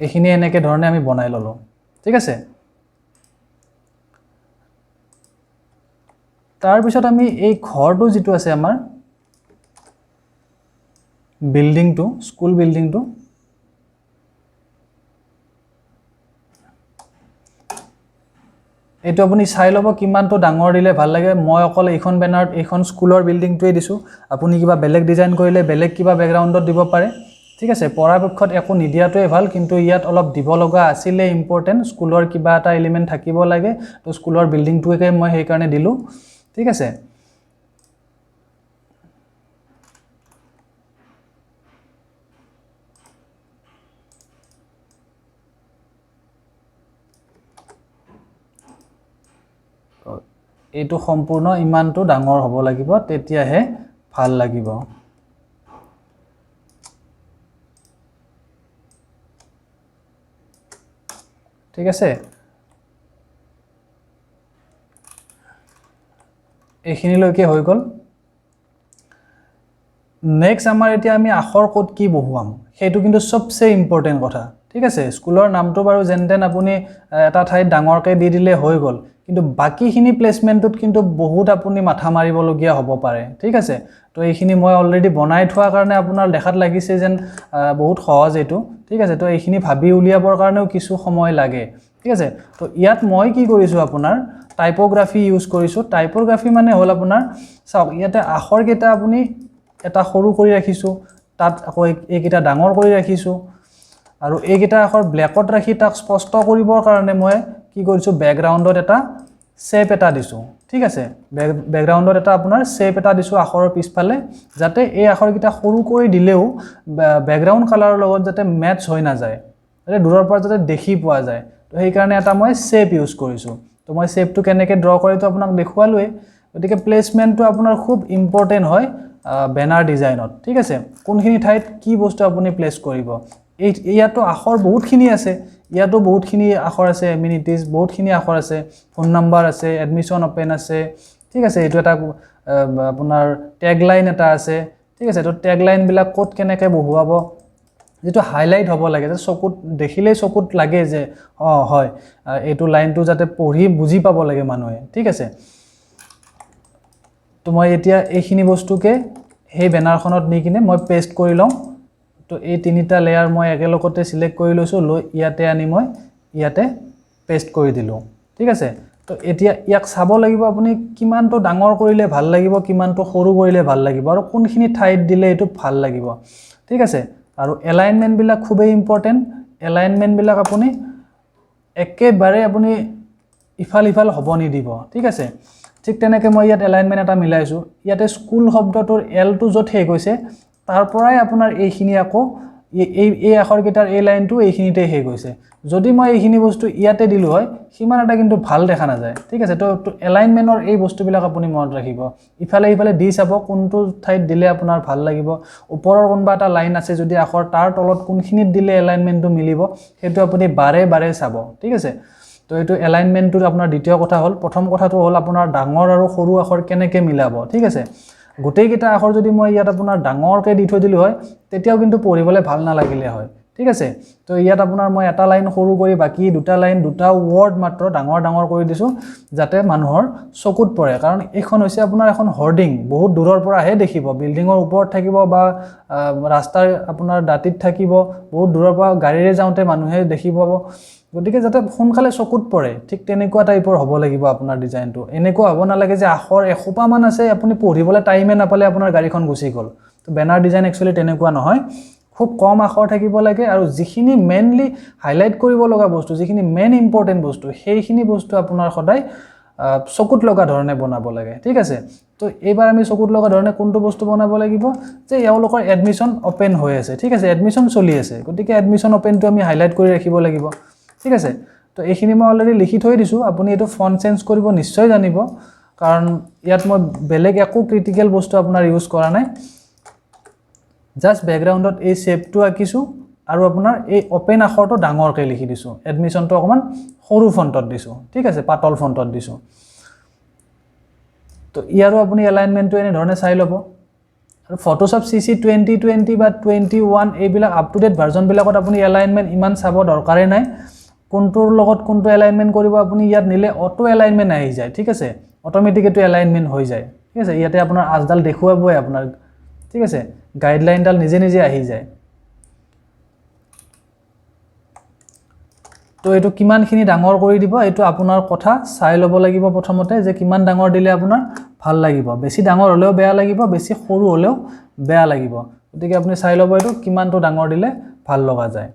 এখিনি এনেকে ধৰণে আমি বনাই ললো ঠিক আছে তাৰ পিছত আমি এই ঘৰটো যেটো আছে আমাৰ বিল্ডিংটো স্কুল বিল্ডিংটো এটো আপুনি চাই লব কিমানটো ডাঙৰ দিলে ভাল লাগে মই অকল এইখন বেনাৰত এইখন স্কুলৰ বিল্ডিংটোৱে দিছো আপুনি কিবা বেলেগ ডিজাইন কৰিলে বেলেগ কিবা ব্যাকগ্ৰাউণ্ডত দিব পাৰে ঠিক আছে পৰাপক্ষত একো নিদিয়াটোৱে ভাল কিন্তু ইয়াত অলপ দিব লগা আছিল ইম্পৰ্টেন্ট স্কুলৰ কিবা এটা এলিমেন্ট থাকিব লাগে তো স্কুলৰ বিল্ডিংটোকে মই সেই কাৰণে দিলো ঠিক আছে এইটো সম্পূৰ্ণ ইমানটো ডাঙৰ হ'ব লাগিব তেতিয়াহে ভাল লাগিব ঠিক আছে এইখিনি লৈকে হৈ গল নেক্সট আমাৰ এতিয়া আমি আখৰ কোড কি বহুৱাম হেতু কিন্তু সবচে ইম্পৰ্টেন্ট কথা ঠিক আছে স্কুলৰ নামটো বাৰু যেনতেন আপুনি এটা ঠাইত ডাঙৰকে দি দিলে হৈ গল কিন্তু বাকিখিনি প্লেসমেন্টত কিন্তু বহুত আপুনি মাথা মাৰিব লগিয়া হ'ব পাৰে ঠিক আছে তো এইখিনি মই অলৰেডি বনাই থোৱা কাৰণে আপোনাৰ দেখাত লাগিছে যেন বহুত সহজ এটো ঠিক আছে তো এইখিনি ভাবি উলিয়াবৰ কাৰণেও কিছু সময় লাগে ঠিক আছে তো ইয়াত মই কি কৰিছো আপোনাৰ টাইপোগ্ৰাফি ইউজ কৰিছো টাইপোগ্ৰাফি মানে হল আপোনাৰ চাওক ইয়াতে আখৰ কেটা আপুনি এটা সৰু কৰি ৰাখিছো তাত আকৌ এইকেটা ডাঙৰ কৰি ৰাখিছো আৰু এইকেটা আখৰ ব্ল্যাকত ৰাখি তাক স্পষ্ট কৰিবৰ কাৰণে মই কি কৰিছো ব্যাকগ্ৰাউণ্ডত এটা শেপ এটা দিছো ঠিক আছে ব্যাকগ্ৰাউণ্ডত এটা আপোনাৰ শেপ এটা দিছো আখৰৰ পিছফালে যাতে এই আখৰ কিটা সৰু কৰি দিলেও ব্যাকগ্ৰাউণ্ড কালাৰৰ লগত যাতে মেচ হৈ না যায় মানে দূৰৰ পৰা যাতে দেখি পোৱা যায় তো সেই কাৰণে এটা মই শেপ ইউজ কৰিছো তো মই শেপটো কেনেকে ড্ৰ কৰি তো আপোনাক দেখুৱালোৱে গতিকে প্লেসমেন্টটো আপোনাৰ খুব ইম্পৰ্টেন্ট হয় বেনাৰ ডিজাইনত ঠিক আছে কোনখিনি ঠাইত কি বস্তু আপুনি প্লেস কৰিব ইয়াতো আখৰ বহুতখিনি আছে ইয়াতো বহুতখিনি আখৰ আছে এমিনিটিজ বহুতখিনি আখৰ আছে ফোন নাম্বাৰ আছে এডমিশন ওপেন আছে ঠিক আছে এটো এটা আপোনাৰ ট্যাগ লাইন এটা আছে ঠিক আছে তো ট্যাগ লাইন বিলাক কোড কেনেকে বহুৱাব যেটো হাইলাইট হ'ব লাগে যে চকুত দেখিলে চকুত লাগে যে হয় এইটো লাইনটো যাতে পঢ়ি বুজি পাব লাগে মানুহে ঠিক আছে তো মই এতিয়া এইখিনি বস্তুকে সেই বেনাৰখনত নি কিনে মই পেষ্ট কৰি লওঁ তো এই তিনিটা লেয়াৰ মই একেলগতে সিলেক্ট কৰি লৈছো লৈ ইয়াতে আনি মই ইয়াতে পেষ্ট কৰি দিলো ঠিক আছে তো এতিয়া ইয়াক চাব লাগিব আপুনি কিমানটো ডাঙৰ কৰিলে ভাল লাগিব কিমানটো সৰু কৰিলে ভাল লাগিব আৰু কোনখিনি ঠাইত দিলে এটো ভাল লাগিব ঠিক আছে আৰু এলাইনমেন্ট বিলাক খুবেই ইম্পৰ্টেন্ট এলাইনমেন্ট বিলাক আপুনি একেবাৰে আপুনি ইফাল হ'ব নি দিব ঠিক আছে ঠিক তেনেকৈ মই ইয়াত এলাইনমেন্ট এটা মিলাইছো ইয়াতে স্কুল শব্দটোৰ এল টো যত হে গৈছে তাৰ পৰাই আপোনাৰ এইখিনি আকৌ এই আখৰ কেইটাৰ এই লাইনটো এইখিনিতে হে গৈছে যদি মই এইখিনি বস্তু ইয়াতে দিলো হয় সিমান এটা কিন্তু ভাল দেখা না যায় ঠিক আছে তো এলাইনমেন্টৰ এই বস্তুবিলাক আপুনি মনত ৰাখিব ইফালে দি চাব কোনটো ঠাইত দিলে আপোনাৰ ভাল লাগিব ওপৰৰ কোনবা এটা লাইন আছে যদি আখৰ তাৰ তলত কোনখিনিত দিলে এলাইনমেন্টটো মিলিব হেতু আপুনি বাৰে চাব ঠিক আছে তো এটো এলাইনমেন্টটো আপোনাৰ দ্বিতীয় কথা হল প্ৰথম কথাটো হল আপোনাৰ ডাঙৰ আৰু সৰু আখৰ কেনেকে মিলাব ঠিক আছে গোটেই কিটা আখৰ যদি মই ইয়াত আপোনাৰ ডাঙৰকে দি থৈ দিলো হয় তেতিয়াও কিন্তু পঢ়িবলৈ ভাল নালাগিলে হয় ঠিক আছে তো ইয়াত আপোনাৰ মই এটা লাইন সৰু কৰি বাকি দুটা লাইন দুটা ওয়াৰ্ড মাত্ৰ ডাঙৰ কৰি দিছো যাতে মানুহৰ চকুত পৰে কাৰণ এখন হৈছে আপোনাৰ এখন হৰ্ডিং বহুত দূৰৰ পৰা হে দেখিব বিল্ডিংৰ ওপৰত থাকিব বা ৰাস্তাৰ আপোনাৰ দাঁতিত থাকিব বহুত দূৰৰ পৰা গাড়ীৰে যাওঁতে মানুহে দেখিব গতিকে যাতে সোনকালে চকুত পৰে ঠিক তেনেকুৱা টাইপৰ হ'ব লাগিব আপোনাৰ ডিজাইনটো এনেকুৱা হ'ব নালাগে যে আখৰ এখোপা মান আছে আপুনি পঢ়িবলৈ টাইমে নাপালে আপোনাৰ গাড়ীখন গুচি গল তো বেনাৰ ডিজাইন একচুয়ালি তেনেকুৱা নহয় খুব কম আখৰ থাকিব লাগে আৰু যিখিনি মেইনলি হাইলাইট কৰিব লগা বস্তু যিখিনি মেইন ইম্পৰ্টেন্ট বস্তু সেইখিনি বস্তু আপোনাৰ সদায় চকুত লগা ধৰণে বনাব লাগে ঠিক আছে তো এইবাৰ আমি চকুত লগা ধৰণে কোনটো বস্তু বনাব লাগিব যে ইয়ালোকৰ এডমিশন ওপেন হৈ আছে ঠিক আছে এডমিশন চলি আছে গতিকে এডমিশন ওপেনটো আমি হাইলাইট কৰি ৰাখিব লাগিব ঠিক আছে তো এইখিনি মই অলৰেডি লিখি থৈ দিছো আপুনি এটো ফন্ট চেঞ্জ কৰিব নিশ্চয় জানিব কাৰণ ইয়াত মই বেলেগ একো ক্ৰিটিকেল বস্তু আপোনাৰ ইউজ কৰা নাই জাস্ট ব্যাকগ্ৰাউণ্ডত এই শেপটো আকিছো আৰু আপোনাৰ এই ওপেন আখৰটো ডাঙৰকৈ লিখি দিছো এডমিশনটো অকমান সৰু ফন্টত দিছো ঠিক আছে পাতল ফন্টত দিছো তো ইয়াৰো আপুনি এলাইনমেন্টটো এনে ধৰণে চাই লব আৰু ফটোশপ CC 2020 বা 21 এইবিলাক আপ টু ডেট ভাৰ্জন বিলাকত আপুনি এলাইনমেন্ট ইমান চাব দৰকাৰে নাই কোনটোৰ লগত কোনটো এলাইনমেন্ট কৰিব আপুনি ইয়াত নিলে অটো এলাইনমেন্ট আহি যায় ঠিক আছে অটোমেটিক এটো এলাইনমেন্ট হৈ যায় ঠিক আছে ইয়াতে আপোনাৰ আজডাল দেখুৱাবই আপোনাৰ ঠিক আছে গাইডলাইনডাল নিজে আহি যায় তো এটো কিমানখিনি ডাঙৰ কৰি দিব এটো আপোনাৰ কথা চাই ল'ব লাগিব প্ৰথমতে যে কিমান ডাঙৰ দিলে আপোনাৰ ভাল লাগিব বেছি ডাঙৰ হলেও বেয়া লাগিব বেছি সৰু হলেও বেয়া লাগিব গতিকে আপুনি চাই ল'ব এটো কিমানটো ডাঙৰ দিলে ভাল লগা যায়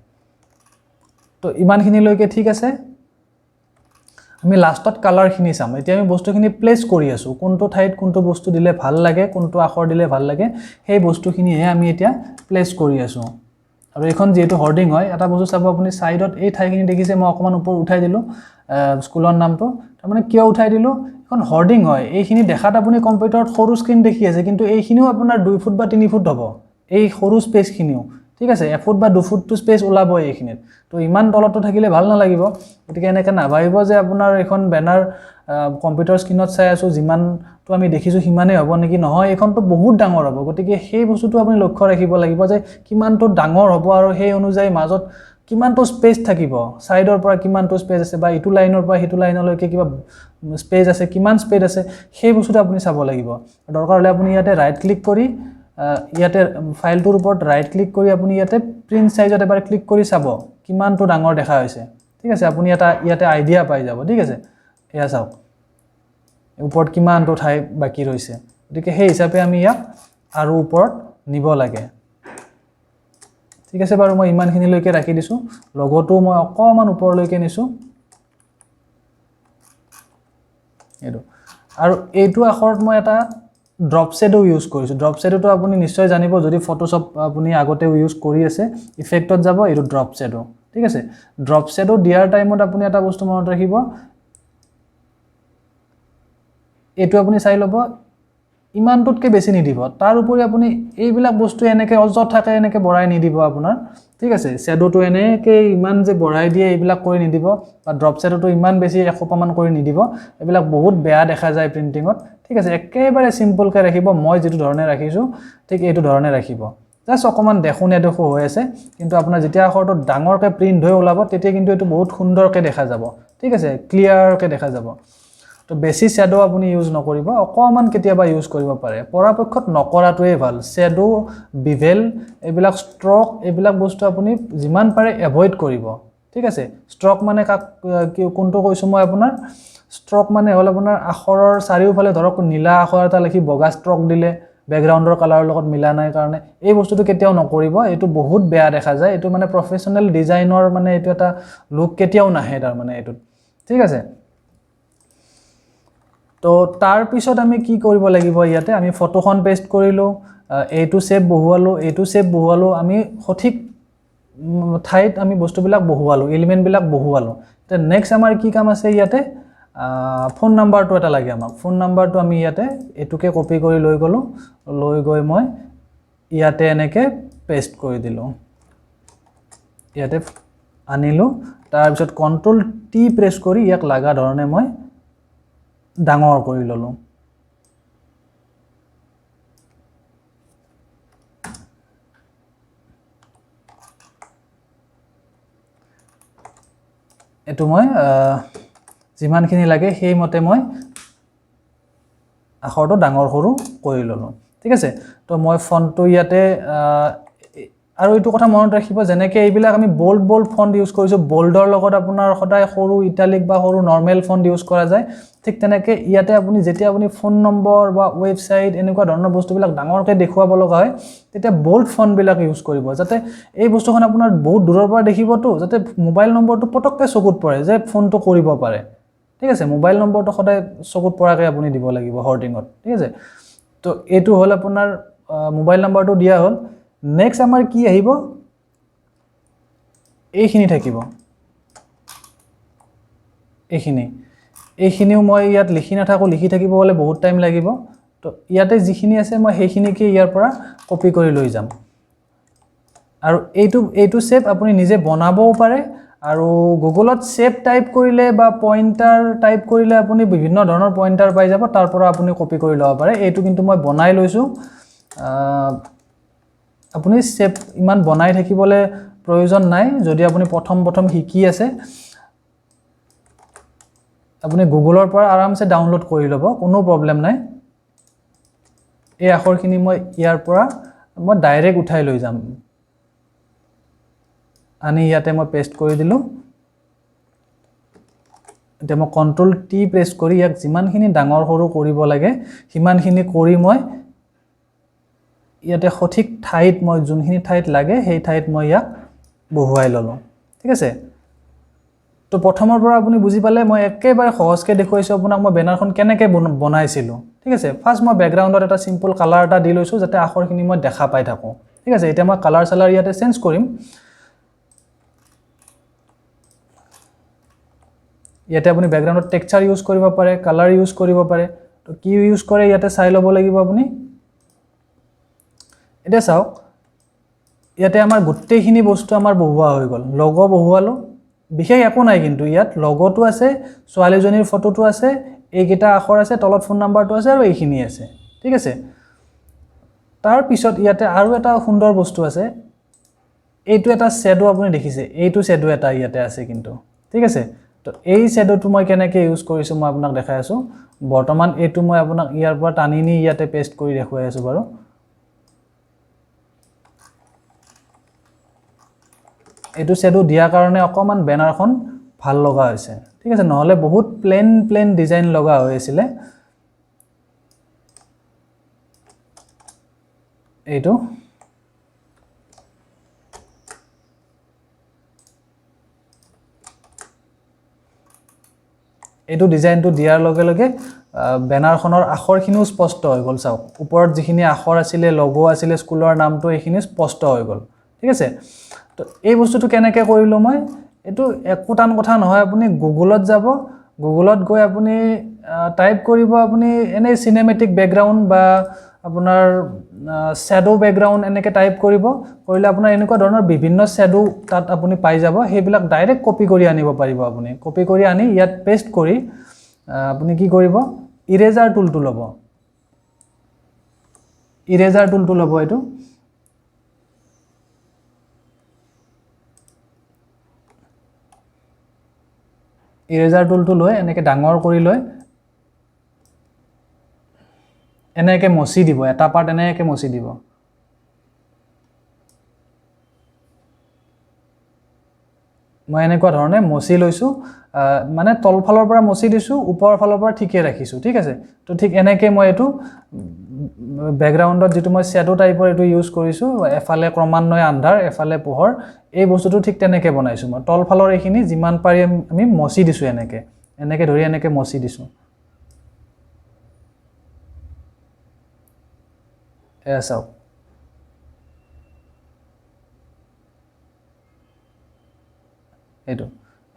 তো ইমানখিনি লৈকে ঠিক আছে আমি লাষ্টত কালাৰ খিনি চাম এতিয়া আমি বস্তুখিনি প্লেস কৰি আছো কোনটো ঠাইত কোনটো বস্তু দিলে ভাল লাগে কোনটো আখৰ দিলে ভাল লাগে সেই বস্তুখিনি হে আমি এতিয়া প্লেস কৰি আছো আৰু এখন যেটো হৰ্ডিং হয় এটা বস্তু চাব আপুনি সাইডত এই ঠাইখিনি দেখিছে মই অকমান ওপৰ উঠাই দিলো স্কুলৰ নামটো তাৰমানে কিয় উঠাই দিলো এখন হৰ্ডিং হয় এইখিনি দেখাত আপুনি কম্পিউটাৰত সৰু স্ক্ৰিন দেখি আছে কিন্তু এইখিনিও আপোনাৰ 2 ফুট বা 3 ফুট হ'ব এই সৰু স্পেচখিনিও ঠিক আছে 1 ফুট বা 2 ফুট টু স্পেচ ওলাব এইখিনিত তো ইমান তলটো থাকিলে ভাল নালাগিব গতিকে এনেকা নাভাবিব যে আপোনাৰ এখন বেনাৰ কম্পিউটাৰ স্ক্ৰিনত চাই আছো যিমান তো আমি দেখিছো হিমানে হ'ব নেকি নহয় এখনটো বহুত ডাঙৰ হ'ব গতিকে সেই বস্তুটো আপুনি লক্ষ্য ৰাখিব লাগিব যে কিমানটো ডাঙৰ হ'ব আৰু সেই অনুযায়ী মাজত কিমানটো স্পেচ থাকিব সাইডৰ পৰা কিমানটো স্পেচ আছে বা ইটো লাইনৰ পৰা হিটো লাইনলৈকে কিবা স্পেচ আছে কিমান স্পেচ আছে সেই বস্তুটো আপুনি চাব লাগিব দৰকাৰ হলে আপুনি ইয়াতে ৰাইট ক্লিক কৰি ইয়াতে ফাইলটোৰ ওপৰত ৰাইট ক্লিক কৰি আপুনি ইয়াতে প্ৰিন্ট সাইজত এবাৰ ক্লিক কৰি চাব কিমানটো ডাঙৰ দেখা হৈছে ঠিক আছে আপুনি এটা ইয়াতে আইডিয়া পাই যাব ঠিক আছে এয়া চাওক ওপৰত কিমানটো ঠাই বাকি ৰৈছে গতিকে সেই হিচাপে আমি ইয়াক আৰু ওপৰত নিব লাগে ঠিক আছে বাৰু মই ইমানখিনি লৈকে ৰাখি দিছো লগটো মই অকমান ওপৰলৈকে নিছো এটো আৰু এইটো আখৰত মই এটা ড্ৰপ শ্যাডো ইউজ কৰিছো ড্ৰপ শ্যাডোটো আপুনি নিশ্চয় জানিব যদি ফটোশপ আপুনি আগতে ইউজ কৰি আছে ইফেক্টত যাব এটো ড্ৰপ শ্যাডো ঠিক আছে ড্ৰপ শ্যাডো দিয়াৰ টাইমত আপুনি এটা বস্তু মনত ৰাখিব এটো আপুনি চাই ল'ব ইমানটোতকে বেছি নিদিব তাৰ উপৰি আপুনি এইবিলাক বস্তু এনেকে অযথাকে এনেকে বঢ়াই নিদিব আপোনাৰ ঠিক আছে শ্যাডোটো এনেকে ইমান যে বঢ়াই দিয়ে এইবিলাক কৰি নিদিব বা ড্ৰপ শ্যাডোটো ইমান বেছি এখোপামান কৰি নিদিব এইবিলাক বহুত বেয়া দেখা যায় প্ৰিন্টিংত ঠিক আছে একেবাৰে সিম্পল কে ৰাখিব মই যেটো ধৰণে ৰাখিছো ঠিক এইটো ধৰণে ৰাখিব জাস্ট অকমান দেখুনে দেখো হৈ আছে কিন্তু আপোনাৰ যেতিয়া আখৰটো ডাঙৰকে প্ৰিন্ট হৈ ওলাব তেতিয়া কিন্তু এটো বহুত সুন্দৰকে দেখা যাব ঠিক আছে ক্লিয়াৰকে দেখা যাব তো বেছি শ্যাডো আপুনি ইউজ নকৰিব অকমান কেতিয়াবা ইউজ কৰিব পাৰে পৰাপক্ষত নকৰাটোৱে ভাল শ্যাডো বিভেল এইবিলাক ষ্ট্ৰক এইবিলাক বস্তু আপুনি যিমান পাৰে এভয়েড কৰিব ঠিক আছে ষ্ট্ৰক মানে কোনটো কৈছো মই আপোনাৰ ষ্ট্ৰক মানে হল আপোনাৰ আখৰৰ চাৰিওফালে ধৰক নীলা আখৰ এটা লিখি বগা ষ্ট্ৰক দিলে ব্যাকগ্ৰাউণ্ডৰ কালাৰৰ লগত মিলা নাই কাৰণে এই বস্তুটো কেতিয়াও নকৰিব এটো বহুত বেয়া দেখা যায় এটো মানে প্ৰফেশনাল ডিজাইনৰ মানে এটো এটা লুক কেতিয়াও নাহে তাৰ মানে এটো ঠিক আছে তো তাৰ পিছত আমি কি কৰিব লাগিব ইয়াতে আমি ফটোখন পেস্ট কৰিলো এইটো শেপ বহুৱালো আমি সঠিক ঠাইত আমি বস্তুবিলাক বহুৱালো এলিমেন্টবিলাক বহুৱালো তে নেক্সট আমাৰ কি কাম আছে ইয়াতে ফোন নাম্বাৰটো এটা লাগে আমাক ফোন নাম্বাৰটো আমি ইয়াতে এটুকে কপি কৰি লৈ গৈ মই ইয়াতে এনেকে পেস্ট কৰি দিলো ইয়াতে আনিলো তাৰ পিছত কন্ট্ৰোল টি প্ৰেছ কৰি ইয়াক লাগা ধৰণে মই ডাঙৰ কৰি ললো এটো মই যিমানখিনি লাগে সেই মতে মই আখৰটো ডাঙৰ সৰু কৰি ললো ঠিক আছে তো মই ফন্টটো ইয়াতে আৰু এইটো কথা মনত ৰাখিব যেনেকে এইবিলাক আমি বোল্ড ফন্ট ইউজ কৰিছো বোল্ডৰ লগত আপোনাৰ সদায় সৰু ইটালিক বা সৰু নৰমাল ফন্ট ইউজ কৰা যায় ঠিক তেনেকে ইয়াতে আপুনি যেতিয়া আপুনি ফোন নম্বৰ বা ওয়েবসাইট এনেকুৱা ধৰণৰ বস্তুবিলাক ডাঙৰকৈ দেখুৱাব লগা হয় তেতিয়া বোল্ড ফন্ট বিলাক ইউজ কৰিব যাতে এই বস্তুখন আপোনাৰ বহুত দূৰৰ পৰা দেখিবটো যাতে মোবাইল নম্বৰটো পটককৈ চকুত পৰে যে ফোনটো কৰিব পাৰে ঠিক আছে মোবাইল নম্বৰটো সদায় চকুত পৰাকৈ আপুনি দিব লাগিব হৰ্ডিংত ঠিক আছে তো এটো হল আপোনাৰ মোবাইল নম্বৰটো দিয়া হল নেক্সট আমাৰ কি আহিব এইখিনি থাকিব এইখিনিও মই ইয়াত লিখি নাথাকো লিখি থাকিব হলে বহুত টাইম লাগিব তো ইয়াতে যিখিনি আছে মই সেইখিনিকে ইয়াৰ পৰা কপি কৰি লৈ যাম আৰু এইটো শেপ আপুনি নিজে বনাবও পাৰে আৰু গুগলত শেপ টাইপ কৰিলে বা পইন্টাৰ টাইপ কৰিলে আপুনি বিভিন্ন ধৰণৰ পইন্টাৰ পাই যাব তাৰ পৰা আপুনি কপি কৰি লব পাৰে এইটো কিন্তু মই বনাই লৈছো আপুনি শেপ ইমান বনাই থাকিবলে প্ৰয়োজন নাই যদি আপুনি প্ৰথম শিকি আছে আপুনি গুগলৰ পৰা আৰামছে ডাউনলোড কৰি ল'ব কোনো প্ৰবলেম নাই এই আখৰখিনি মই ইয়াৰ পৰা মই ডাইৰেক্ট উঠাই লৈ যাম আনি ইয়াতে মই পেস্ট কৰি দিলো এতিয়া মই কন্ট্ৰোল টি প্ৰেছ কৰি ইয়াক যিমানখিনি ডাঙৰ সৰু কৰিব লাগে সিমানখিনি কৰি মই ইয়াতে সঠিক ঠাইত মই যোনখিনি ঠাইত লাগে সেই ঠাইত মই ইয়াক বহুৱাই ললো ঠিক আছে তো প্ৰথমৰ পৰা আপুনি বুজি পালে মই একেবাৰে সহজকৈ দেখুৱাইছো আপোনাক মই বেনাৰখন কেনেকৈ বনাইছিলো ঠিক আছে ফাৰ্স্ট মই ব্যাকগ্ৰাউণ্ডত এটা সিম্পল কালাৰ এটা দি লৈছো যাতে আখৰখিনি মই দেখা পাই থাকো ঠিক আছে এতিয়া মই কালাৰ ইয়াতে চেঞ্জ কৰিম ইয়াতে আপুনি ব্যাকগ্ৰাউণ্ডত টেক্সচাৰ ইউজ কৰিব পাৰে কালাৰ ইউজ কৰিব পাৰে তো কি ইউজ কৰে ইয়াতে চাই ল'ব লাগিব আপুনি এটা চাওক ইয়াতে আমাৰ গোটেইখিনি বস্তু আমাৰ বহুৱা হৈ গল লোগো বহুৱালো বিশেষ একো নাই কিন্তু ইয়াত লোগোটো আছে ছোৱালীজনীৰ ফটোটো আছে এইকেইটা আখৰ আছে তলত ফোন নাম্বাৰটো আছে আৰু এইখিনি আছে ঠিক আছে তাৰ পিছত ইয়াতে আৰু এটা সুন্দৰ বস্তু আছে এইটো এটা শ্যাডো আপুনি দেখিছে এইটো শ্যাডো এটা ইয়াতে আছে কিন্তু ঠিক আছে তো এই শ্যাডোটো মই কেনেকৈ ইউজ কৰিছো মই আপোনাক দেখাই আছো বৰ্তমান এইটো মই আপোনাক ইয়াৰ পৰা টানিনি ইয়াতে পেস্ট কৰি দেখুৱাই আছো বাৰু এইটো শ্যাডো দিয়া কাৰণে অকমান বেনাৰখন ভাল লগা হৈছে ঠিক আছে নহলে বহুত প্লেন ডিজাইন লগা হৈ আছিল এইটো ডিজাইনটো দিয়াৰ লগে লগে বেনাৰখনৰ আখৰখিনিও স্পষ্ট হৈ গল চাওক ওপৰত যিখিনি আখৰ আছিল লোগো আছিল স্কুলৰ নামটো এইখিনি স্পষ্ট হৈ গল ঠিক আছে তো এই বস্তুটো কেনেকৈ কৰিলো মই এটো একোটান কথা নহয় আপুনি গুগলত যাব গুগলত গৈ আপুনি টাইপ কৰিব আপুনি এনে সিনেমেটিক ব্যাকগ্ৰাউণ্ড বা আপোনাৰ শ্যাডো ব্যাকগ্ৰাউণ্ড এনেকৈ টাইপ কৰিলে আপোনাৰ এনেকুৱা ধৰণৰ বিভিন্ন শ্যাডো তাত আপুনি পাই যাব সেইবিলাক ডাইৰেক্ট কপি কৰি আনিব পাৰিব আপুনি কপি কৰি আনি ইয়াত পেস্ট কৰি আপুনি কি কৰিব ইৰেজাৰ টুলটো ল'ব এইটো ইৰেজাৰ টুলটো লৈ এনেকৈ ডাঙৰ কৰি লৈ এনেকৈ মচি দিব, এটা পাৰ্ট এনেকৈ মচি দিব। মই এনেকুৱা ধৰণে মচি লৈছোঁ, মানে তলফালৰ পৰা মচি দিছোঁ, ওপৰৰ ফালৰ পৰা ঠিকে ৰাখিছোঁ, ঠিক আছে। তো ঠিক এনেকৈ মই এইটো বেকগ্ৰাউণ্ডত যিটো মই শ্বেডো টাইপৰ এইটো ইউজ কৰিছোঁ, এফালে ক্ৰমান্বয়ে আন্ধাৰ এফালে পোহৰ, এই বস্তুটো ঠিক তেনেকৈ বনাইছোঁ মই। তলফালৰ এইখিনি যিমান পাৰি আমি মচি দিছোঁ, এনেকৈ ধৰি এনেকৈ মচি দিছোঁ। এয়া চাওক, এইটো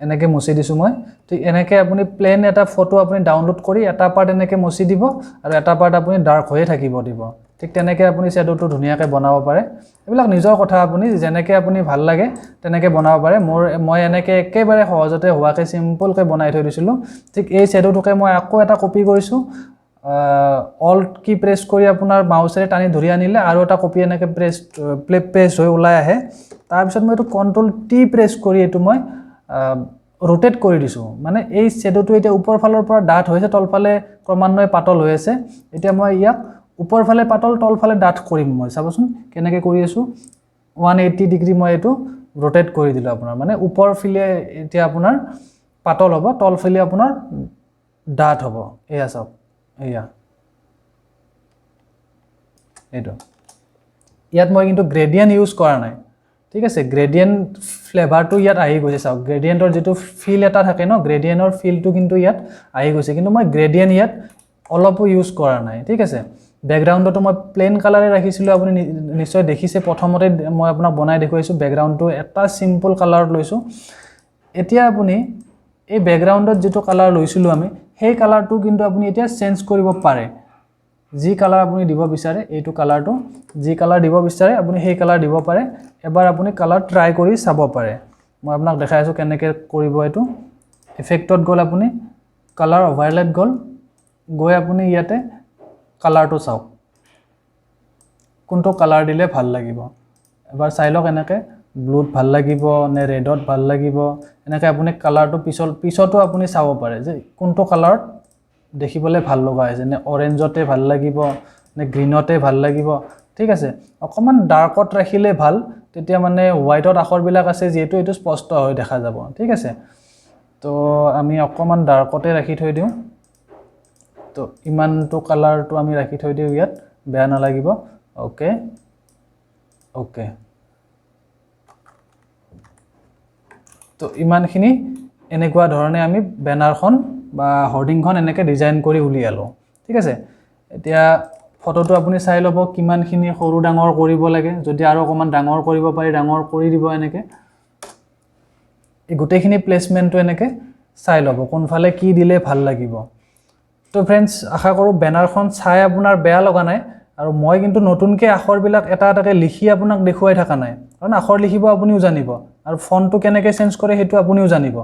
এনেকৈ মচি দিছোঁ মই। ঠিক এনেকৈ আপুনি প্লেন এটা ফটো আপুনি ডাউনলোড কৰি এটা পাৰ্ট এনেকৈ মচি দিব আৰু এটা পাৰ্ট আপুনি ডাৰ্ক হৈয়ে থাকিব দিব। ঠিক তেনেকৈ আপুনি শ্বেডোটো ধুনীয়াকৈ বনাব পাৰে। এইবিলাক নিজৰ কথা, আপুনি যেনেকৈ আপুনি ভাল লাগে তেনেকৈ বনাব পাৰে। মই এনেকৈ একেবাৰে সহজতে হোৱাকৈ চিম্পলকৈ বনাই থৈ দিছিলোঁ। ঠিক এই শ্বেডোটোকে মই আকৌ এটা কপি কৰিছোঁ, অল্ট কি প্ৰেছ কৰি আপোনাৰ মাউচেৰে টানি ধৰি আনিলে আৰু এটা কপি এনেকৈ প্ৰেছ হৈ ওলাই আহে। তাৰপিছত মই এইটো কণ্ট্ৰল টি প্ৰেছ কৰি এইটো মই ৰোটেট কৰি দিছোঁ। মানে এই শ্বেডোটো এতিয়া ওপৰ ফালৰ পৰা ডাঠ হৈছে, তলফালে ক্ৰমান্বয়ে পাতল হৈ আছে। এতিয়া মই ইয়াক ওপৰ ফালে পাতল, তলফালে ডাঠ কৰিম মই। চাবচোন কেনেকৈ কৰি আছোঁ, 180 ডিগ্ৰী মই এইটো ৰোটেট কৰি দিলোঁ আপোনাৰ। মানে ওপৰ ফালে এতিয়া আপোনাৰ পাতল হ'ব, তলফালে আপোনাৰ ডাঠ হ'ব। এয়া চাওক, এয়া এইটো। ইয়াত মই কিন্তু গ্ৰেডিয়েণ্ট ইউজ কৰা নাই, ঠিক আছে। গ্ৰেডিয়েণ্ট ফ্লেভাৰটো ইয়াত আহি গৈছে, চাওক গ্ৰেডিয়েণ্টৰ যিটো ফিল এটা থাকে ন, গ্ৰেডিয়েণ্টৰ ফিলটো কিন্তু ইয়াত আহি গৈছে। কিন্তু মই গ্ৰেডিয়েণ্ট ইয়াত অলপো ইউজ কৰা নাই, ঠিক আছে। বেকগ্ৰাউণ্ডটো মই প্লেইন কালাৰে ৰাখিছিলোঁ, আপুনি নিশ্চয় দেখিছে। প্ৰথমতে মই আপোনাক বনাই দেখুৱাইছোঁ, বেকগ্ৰাউণ্ডটো এটা চিম্পল কালাৰত লৈছোঁ। এতিয়া আপুনি এই বেকগ্ৰাউণ্ডত যিটো কালাৰ লৈছিলোঁ আমি, সেই কালাৰটো কিন্তু আপুনি এতিয়া চেঞ্জ কৰিব পাৰে। যি কালাৰ আপুনি দিব বিচাৰে, এইটো কালাৰটো যি কালাৰ দিব বিচাৰে আপুনি সেই কালাৰ দিব পাৰে। এবাৰ আপুনি কালাৰ ট্ৰাই কৰি চাব পাৰে। মই আপোনাক দেখাই আছোঁ কেনেকৈ কৰিব এইটো। ইফেক্টত গ'ল, আপুনি কালাৰ অভাৰলেট গৈ আপুনি ইয়াতে কালাৰটো চাওক, কোনটো কালাৰ দিলে ভাল লাগিব। এবাৰ চাই লওক, এনেকৈ ব্লুত ভাল লাগিব নে ৰেডত ভাল লাগিব। এনেকৈ আপুনি কালাৰটো পিছতো আপুনি চাব পাৰে যে কোনটো কালাৰত দেখিবলৈ ভাল লগা হৈছে, নে অৰেঞ্জতে ভাল লাগিব নে গ্ৰীণতে ভাল লাগিব, ঠিক আছে। অকণমান ডাৰ্কত ৰাখিলে ভাল, তেতিয়া মানে হোৱাইটত আখৰবিলাক আছে যিহেতু এইটো স্পষ্ট হৈ দেখা যাব, ঠিক আছে। তো আমি অকণমান ডাৰ্কতে ৰাখি থৈ দিওঁ। তো ইমানটো কালাৰটো আমি ৰাখি থৈ দিওঁ ইয়াত, বেয়া নালাগিব। অ'কে অ'কে, তো ইমানখিনি এনেকুৱা ধৰণে আমি বেনাৰখন বা হৰ্ডিংখন এনেকৈ ডিজাইন কৰি উলিয়ালোঁ, ঠিক আছে। এতিয়া ফটোটো আপুনি চাই ল'ব কিমানখিনি সৰু ডাঙৰ কৰিব লাগে। যদি আৰু অকণমান ডাঙৰ কৰিব পাৰি, ডাঙৰ কৰি দিব এনেকৈ। এই গোটেইখিনি প্লেচমেণ্টটো এনেকৈ চাই ল'ব, কোনফালে কি দিলে ভাল লাগিব। তো ফ্ৰেণ্ডছ, আশা কৰোঁ বেনাৰখন চাই আপোনাৰ বেয়া লগা নাই। আৰু মই কিন্তু নতুনকৈ আখৰবিলাক এটা এটাকৈ লিখি আপোনাক দেখুৱাই থকা নাই, কাৰণ আখৰ লিখিব আপুনিও জানিব আৰু ফণ্টটো কেনেকৈ চেঞ্জ কৰে সেইটো আপুনিও জানিব।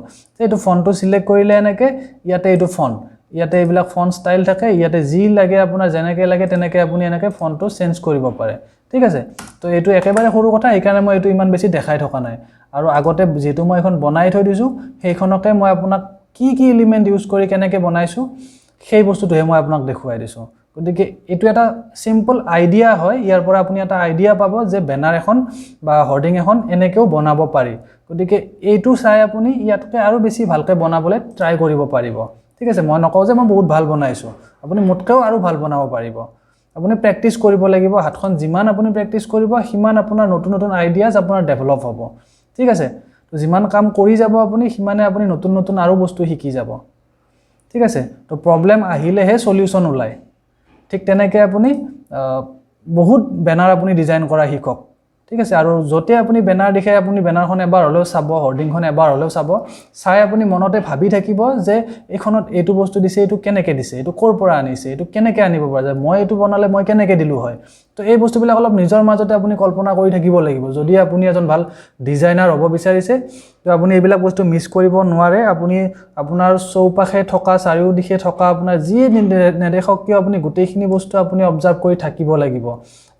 এইটো ফণ্টটো ছিলেক্ট কৰিলে এনেকৈ ইয়াতে এইটো ফণ্ট, ইয়াতে এইবিলাক ফণ্ট ষ্টাইল থাকে, ইয়াতে যি লাগে আপোনাৰ যেনেকৈ লাগে তেনেকৈ আপুনি এনেকৈ ফণ্টটো চেঞ্জ কৰিব পাৰে, ঠিক আছে। তো এইটো একেবাৰে সৰু কথা, সেইকাৰণে মই এইটো ইমান বেছি দেখাই থকা নাই। আৰু আগতে যিহেতু মই এখন বনাই থৈ দিছোঁ, সেইখনকে মই আপোনাক কি কি এলিমেণ্ট ইউজ কৰি কেনেকৈ বনাইছোঁ সেই বস্তুটোহে মই আপোনাক দেখুৱাই দিছোঁ। গতিকে এইটো এটা চিম্পল আইডিয়া হয়, ইয়াৰ পৰা আপুনি এটা আইডিয়া পাব যে বেনাৰ এখন বা হৰ্ডিং এখন এনেকৈও বনাব পাৰি। গতিকে এইটো চাই আপুনি ইয়াতকৈ আৰু বেছি ভালকৈ বনাবলৈ ট্ৰাই কৰিব পাৰিব, ঠিক আছে। মই নকওঁ যে মই বহুত ভাল বনাইছোঁ, আপুনি মোতকৈও আৰু ভাল বনাব পাৰিব। আপুনি প্ৰেক্টিছ কৰিব লাগিব, হাতখন যিমান আপুনি প্ৰেক্টিছ কৰিব সিমান আপোনাৰ নতুন নতুন আইডিয়াজ আপোনাৰ ডেভেলপ হ'ব, ঠিক আছে। তো যিমান কাম কৰি যাব আপুনি, সিমানে আপুনি নতুন নতুন আৰু বস্তু শিকি যাব, ঠিক আছে। তো প্ৰব্লেম আহিলেহে সলিউশ্যন ওলায়। ঠিক তেনেকৈ আপুনি বহুত বেনাৰ আপুনি ডিজাইন কৰা শিকক, ঠিক আছে। আৰু য'তে আপুনি বেনাৰ দেখে আপুনি বেনাৰখন এবাৰ হ'লেও চাব, হৰ্ডিংখন এবাৰ হ'লেও চাই আপুনি মনতে ভাবি থাকিব যে এইখনত এইটো বস্তু দিছে, এইটো কেনেকৈ দিছে, এইটো ক'ৰ পৰা আনিছে, এইটো কেনেকৈ আনিব পৰা যায়, মই এইটো বনালে মই কেনেকৈ দিলোঁ হয়। তো এই বস্তুবিলাক অলপ নিজৰ মাজতে আপুনি কল্পনা কৰি থাকিব লাগিব। যদি আপুনি এজন ভাল ডিজাইনাৰ হ'ব বিচাৰিছে, তো আপুনি এইবিলাক বস্তু মিছ কৰিব নোৱাৰে। আপুনি আপোনাৰ চৌপাশে থকা, চাৰিওদিশে থকা আপোনাৰ যিয়ে নেদেখক কিয় আপুনি গোটেইখিনি বস্তু আপুনি অবজাৰ্ভ কৰি থাকিব লাগিব।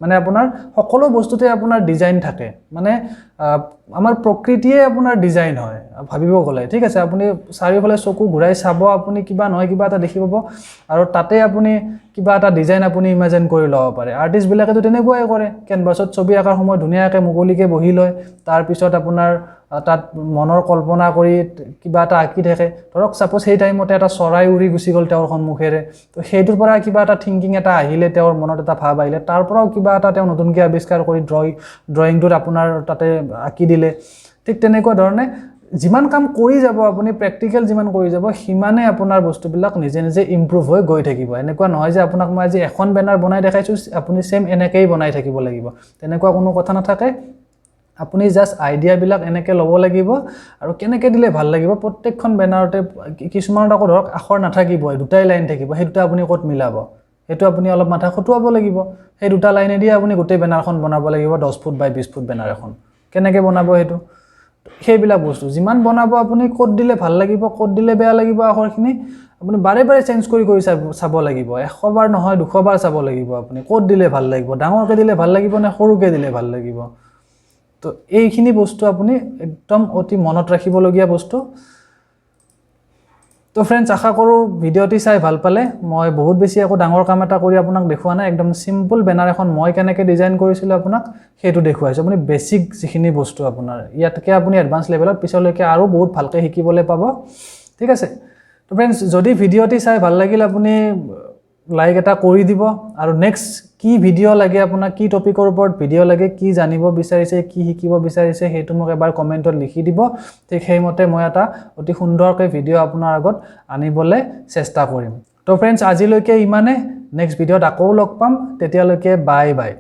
মানে আপোনাৰ সকলো বস্তুতে আপোনাৰ ডিজাইন থাকে, মানে আমাৰ প্ৰকৃতিয়ে আপোনাৰ ডিজাইন হয় ভাবিব গ'লে ঠিক আছে আপুনি চাৰিওফালে চকু ঘূৰাই চাব আপুনি কিবা নহয় কিবা এটা দেখি পাব আৰু তাতে আপুনি কিবা এটা ডিজাইন আপুনি ইমাজিন কৰি ল'ব পাৰে আৰ্টিষ্টবিলাকেতো তেনেকুৱাই কৰে কেনভাছত ছবি আঁকাৰ সময়ত ধুনীয়াকৈ মুকলিকৈ বহি লয় তাৰপিছত আপোনাৰ তাত মনৰ কল্পনা কৰি কিবা এটা আঁকি থাকে ধৰক সাপোজ সেই টাইমতে এটা চৰাই উৰি গুচি গ'ল তেওঁৰ সন্মুখেৰে তো সেইটোৰ পৰা কিবা এটা থিংকিং এটা আহিলে তেওঁৰ মনত এটা ভাৱ আহিলে তাৰ পৰাও কিবা এটা তেওঁ নতুনকৈ আৱিষ্কাৰ কৰি ড্ৰয়িংটোত আপোনাৰ তাতে আঁকি দিলে ঠিক তেনেকুৱা ধৰণে যিমান কাম কৰি যাব আপুনি প্ৰেক্টিকেল যিমান কৰি যাব সিমানে আপোনাৰ বস্তুবিলাক নিজে নিজে ইমপ্ৰুভ হৈ গৈ থাকিব এনেকুৱা নহয় যে আপোনাক মই আজি এখন বেনাৰ বনাই দেখাইছোঁ আপুনি সেম এনেকেই বনাই থাকিব লাগিব তেনেকুৱা কোনো কথা নাথাকে আপুনি জাস্ট আইডিয়াবিলাক এনেকৈ ল'ব লাগিব আৰু কেনেকৈ দিলে ভাল লাগিব প্ৰত্যেকখন বেনাৰতে কিছুমানত আকৌ ধৰক আখৰ নাথাকিবই দুটাই লাইন থাকিব সেই দুটা আপুনি ক'ত মিলাব সেইটো আপুনি অলপ মাথা খটুৱাব লাগিব সেই দুটা লাইনেদি আপুনি গোটেই বেনাৰখন বনাব লাগিব 10 ফুট বাই 20 ফুট বেনাৰ এখন কেনেকৈ বনাব সেইটো সেইবিলাক বস্তু যিমান বনাব আপুনি ক'ত দিলে ভাল লাগিব ক'ত দিলে বেয়া লাগিব আখৰখিনি আপুনি বাৰে বাৰে চেঞ্জ কৰি চাব লাগিব 100 বাৰ নহয় 200 বাৰ চাব লাগিব আপুনি ক'ত দিলে ভাল লাগিব ডাঙৰকৈ দিলে ভাল লাগিব নে সৰুকৈ দিলে ভাল লাগিব তো এইখিনি বস্তু আপুনি একদম অতি মনত ৰাখিবলগীয়া বস্তু তো ফ্ৰেণ্ডছ আশা কৰোঁ ভিডিঅ'টি চাই ভাল পালে মই বহুত বেছি একো ডাঙৰ কাম এটা কৰি আপোনাক দেখুৱা নাই একদম সিম্পল বেনাৰ এখন মই কেনেকৈ ডিজাইন কৰিছিলোঁ আপোনাক সেইটো দেখুৱাইছোঁ আপুনি বেছিক যিখিনি বস্তু আপোনাৰ ইয়াতকৈ আপুনি এডভান্স লেভেলত পিছলৈকে আৰু বহুত ভালকৈ শিকিবলৈ পাব ঠিক আছে তো ফ্ৰেণ্ডছ যদি ভিডিঅ'টি চাই ভাল লাগিল আপুনি লাইক এটা কৰি দিব আৰু নেক্সট কি ভিডিঅ' লাগে আপোনাক কি টপিকৰ ওপৰত ভিডিঅ' লাগে কি জানিব বিচাৰিছে কি শিকিব বিচাৰিছে সেইটো মোক এবাৰ কমেণ্টত লিখি দিব ঠিক সেইমতে মই এটা অতি সুন্দৰকৈ ভিডিঅ' আপোনাৰ আগত আনিবলৈ চেষ্টা কৰিম তো ফ্ৰেণ্ডছ আজিলৈকে ইমানে নেক্সট ভিডিঅ'ত আকৌ লগ পাম তেতিয়ালৈকে বাই বাই